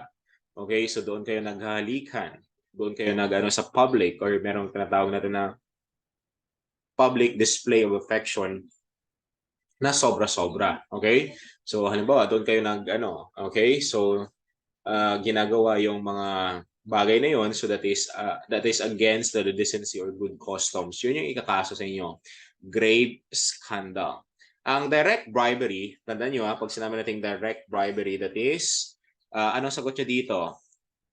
okay, so doon kayo naghahalikan, doon kayo nag-ano sa public or merong tinatawag natin na public display of affection na sobra-sobra. Okay? So halimbawa, doon kayo nag-ano, okay? So ginagawa yung mga bagay na yon, so that is against the decency or good customs. Yun yung ikakaso sa inyo. Grave scandal. Ang direct bribery, tandaan nyo pag sinabi natin direct bribery, that is, anong sagot nyo dito?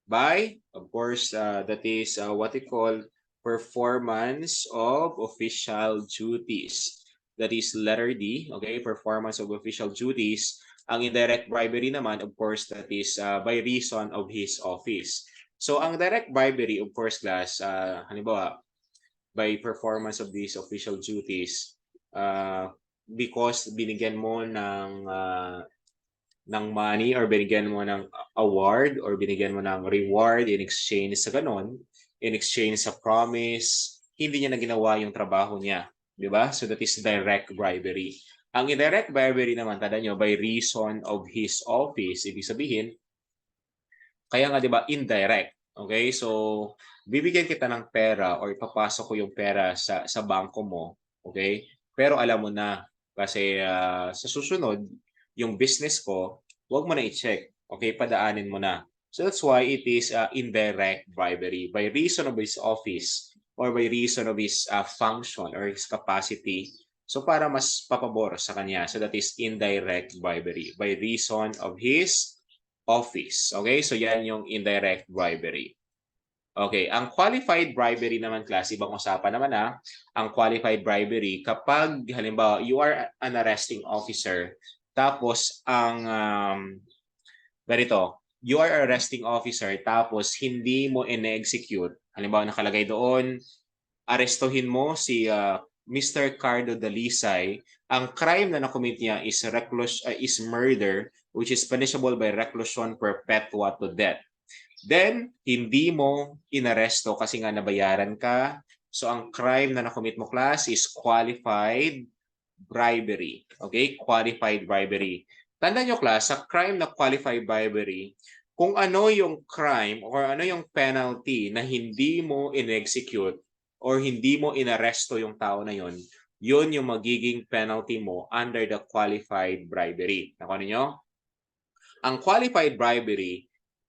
By, of course, that is what we call performance of official duties. That is letter D, okay? Performance of official duties. Ang indirect bribery naman, of course, that is by reason of his office. So, ang direct bribery, of course, class, halimbawa, by performance of these official duties, because binigyan mo ng money or binigyan mo ng award or binigyan mo ng reward in exchange sa ganon, in exchange sa promise, hindi niya na ginawa yung trabaho niya. Di ba? So that is direct bribery. Ang indirect bribery naman, tandaan nyo, by reason of his office, ibig sabihin, kaya nga di ba, indirect. Okay? So, bibigyan kita ng pera or ipapasok ko yung pera sa bangko mo. Okay? Pero alam mo na, kasi sa susunod, yung business ko, huwag mo na i-check. Okay? Padaanin mo na. So, that's why it is indirect bribery. By reason of his office or by reason of his function or his capacity, so para mas papabor sa kanya. So that is indirect bribery by reason of his office. Okay? So yan yung indirect bribery. Okay, ang qualified bribery naman, class, ibang usapan naman ang qualified bribery kapag halimbawa you are an arresting officer tapos ang ganito, you are arresting officer tapos hindi mo in-execute. Halimbawa nakalagay doon, arestuhin mo si Mr. Cardo Dalisay, ang crime na nakomit niya is murder, which is punishable by reclusion perpetua to death. Then, hindi mo inaresto kasi nga nabayaran ka. So, ang crime na nakomit mo, class, is qualified bribery. Okay? Qualified bribery. Tandaan nyo, class, sa crime na qualified bribery, kung ano yung crime or ano yung penalty na hindi mo in-execute or hindi mo inaresto yung tao na yon, yun yung magiging penalty mo under the qualified bribery. Nakuha ninyo? Ang qualified bribery,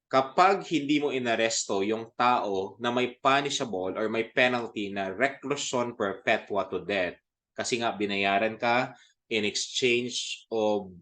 kapag hindi mo inaresto yung tao na may punishable or may penalty na reclusion perpetua to death, kasi nga binayaran ka in exchange of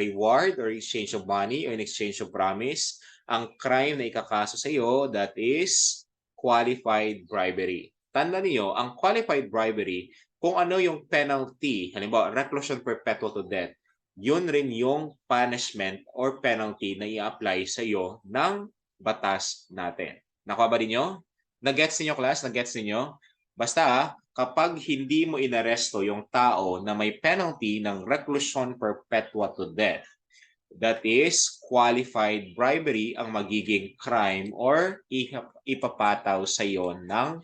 reward or exchange of money or in exchange of promise, ang crime na ikakaso sa iyo, that is qualified bribery. Tanda niyo, ang qualified bribery, kung ano yung penalty, halimbawa, reclusion perpetua to death, yun rin yung punishment or penalty na i-apply sa iyo ng batas natin. Nakuha ba ninyo? Nag-gets ninyo, class? Nag-gets ninyo? Basta, kapag hindi mo inaresto yung tao na may penalty ng reclusion perpetua to death, that is qualified bribery ang magiging crime or ipapataw sa iyo ng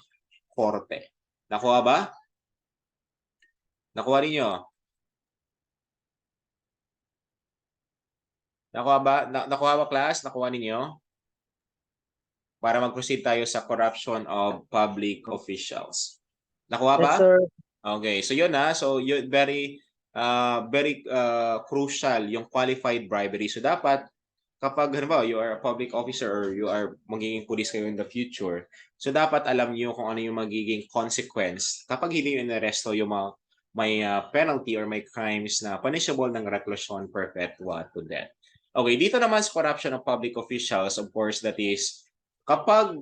korte. Nakuha ba? Nakuha ninyo? Nakuha ba? Nakuha ba, class? Nakuha ninyo? Para mag-proceed tayo sa corruption of public officials. Nakuha ba? Yes, sir. Okay, so yun So yun, very crucial yung qualified bribery. So dapat kapag halimbawa you are a public officer or you are magiging police kayo in the future, so dapat alam niyo kung ano yung magiging consequence kapag hindi niyo inaresto yung mga may penalty or may crimes na punishable ng reclusion perpetua to death. Okay, dito naman sa corruption of public officials, of course, that is kapag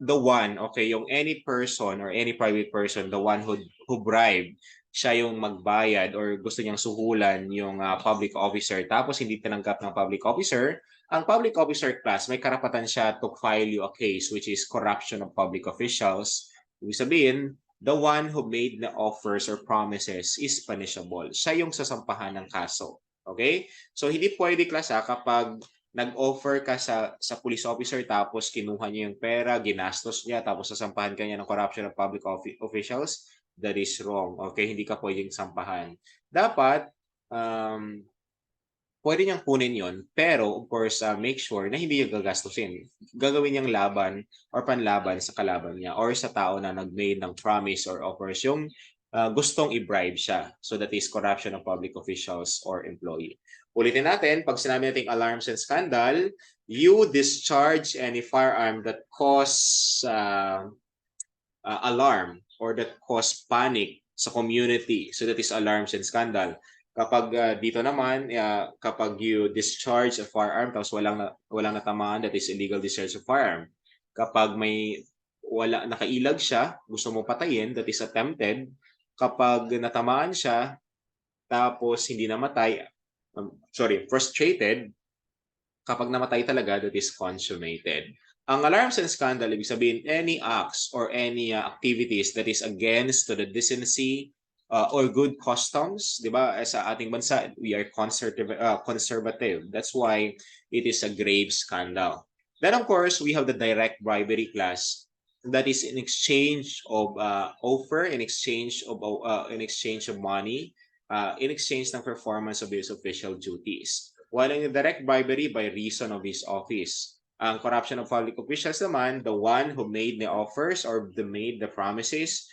the one, okay, yung any person or any private person, the one who bribe, siya yung magbayad or gusto niyang suhulan yung public officer tapos hindi tinanggap ng public officer, ang public officer, class, may karapatan siya to file you a case which is corruption of public officials. Ibig sabihin, the one who made the offers or promises is punishable. Siya yung sasampahan ng kaso. Okay? So, hindi pwede, class, kapag nag-offer ka sa police officer tapos kinuha niya yung pera, ginastos niya, tapos sasampahan ka niya ng corruption of public officials, that is wrong. Okay, hindi ka pwedeng sampahan. Dapat, pwede niyang kunin yon, pero of course, make sure na hindi niya gagastusin. Gagawin niyang laban or panlaban sa kalaban niya or sa tao na nag-made ng promise or offers yung gustong i-bribe siya. So that is corruption of public officials or employee. Ulitin natin, pag sinabi natin alarms and scandal, you discharge any firearm that cause alarm or that cause panic sa community. So that is alarms and scandal. Kapag dito naman, kapag you discharge a firearm tapos walang natamaan, that is illegal discharge of firearm. Kapag nakailag siya, gusto mo patayin, that is attempted. Kapag natamaan siya, tapos hindi namatay, frustrated, kapag namatay talaga, that is consummated. Ang alarms and scandal, ibig sabihin, any acts or any activities that is against to the decency or good customs, di ba? Sa ating bansa, we are conservative. That's why it is a grave scandal. Then, of course, we have the direct bribery class. That is in exchange of offer, in exchange of money, in exchange ng performance of his official duties. While in the direct bribery by reason of his office. Ang corruption of public officials naman, the one who made the offers or made the promises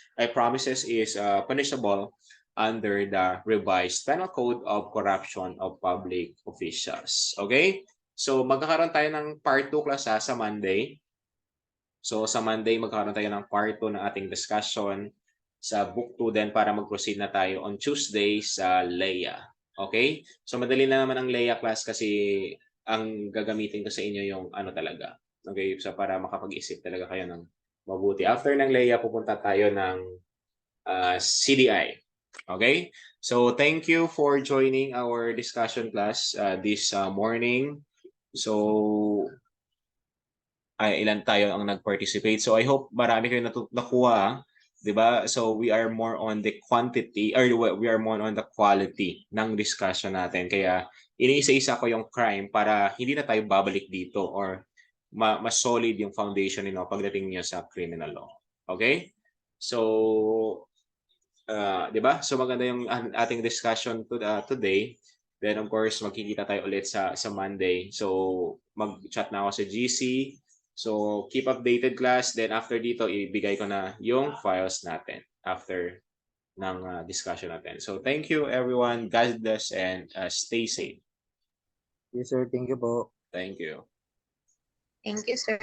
is punishable under the revised penal code of corruption of public officials. Okay? So magkakaroon tayo ng part 2 class sa Monday. So sa Monday magkakaroon tayo ng part 2 ng ating discussion sa book 2 din para mag-proceed na tayo on Tuesday sa Leia. Okay? So madali na naman ang Leia class kasi ang gagamitin ko sa inyo yung ano talaga. Okay? So para makapag-isip talaga kayo ng mabuti. After ng Leia, pupunta tayo ng CDI. Okay? So thank you for joining our discussion class this morning. So ilan tayo ang nag-participate. So I hope marami kayo nakuha. Diba? So we are more on the quantity or we are more on the quality ng discussion natin. Kaya iniisa-isa ko yung crime para hindi na tayo babalik dito or mas solid yung foundation nino pagdating niyo sa criminal law. Okay? So, diba? So maganda yung ating discussion today. Then of course, magkikita tayo ulit sa Monday. So mag-chat na ako sa GC. So keep updated class. Then after dito, ibigay ko na yung files natin after ng discussion natin. So thank you everyone. God bless and stay safe. Yes, sir. Thank you po. Thank you. Thank you, sir.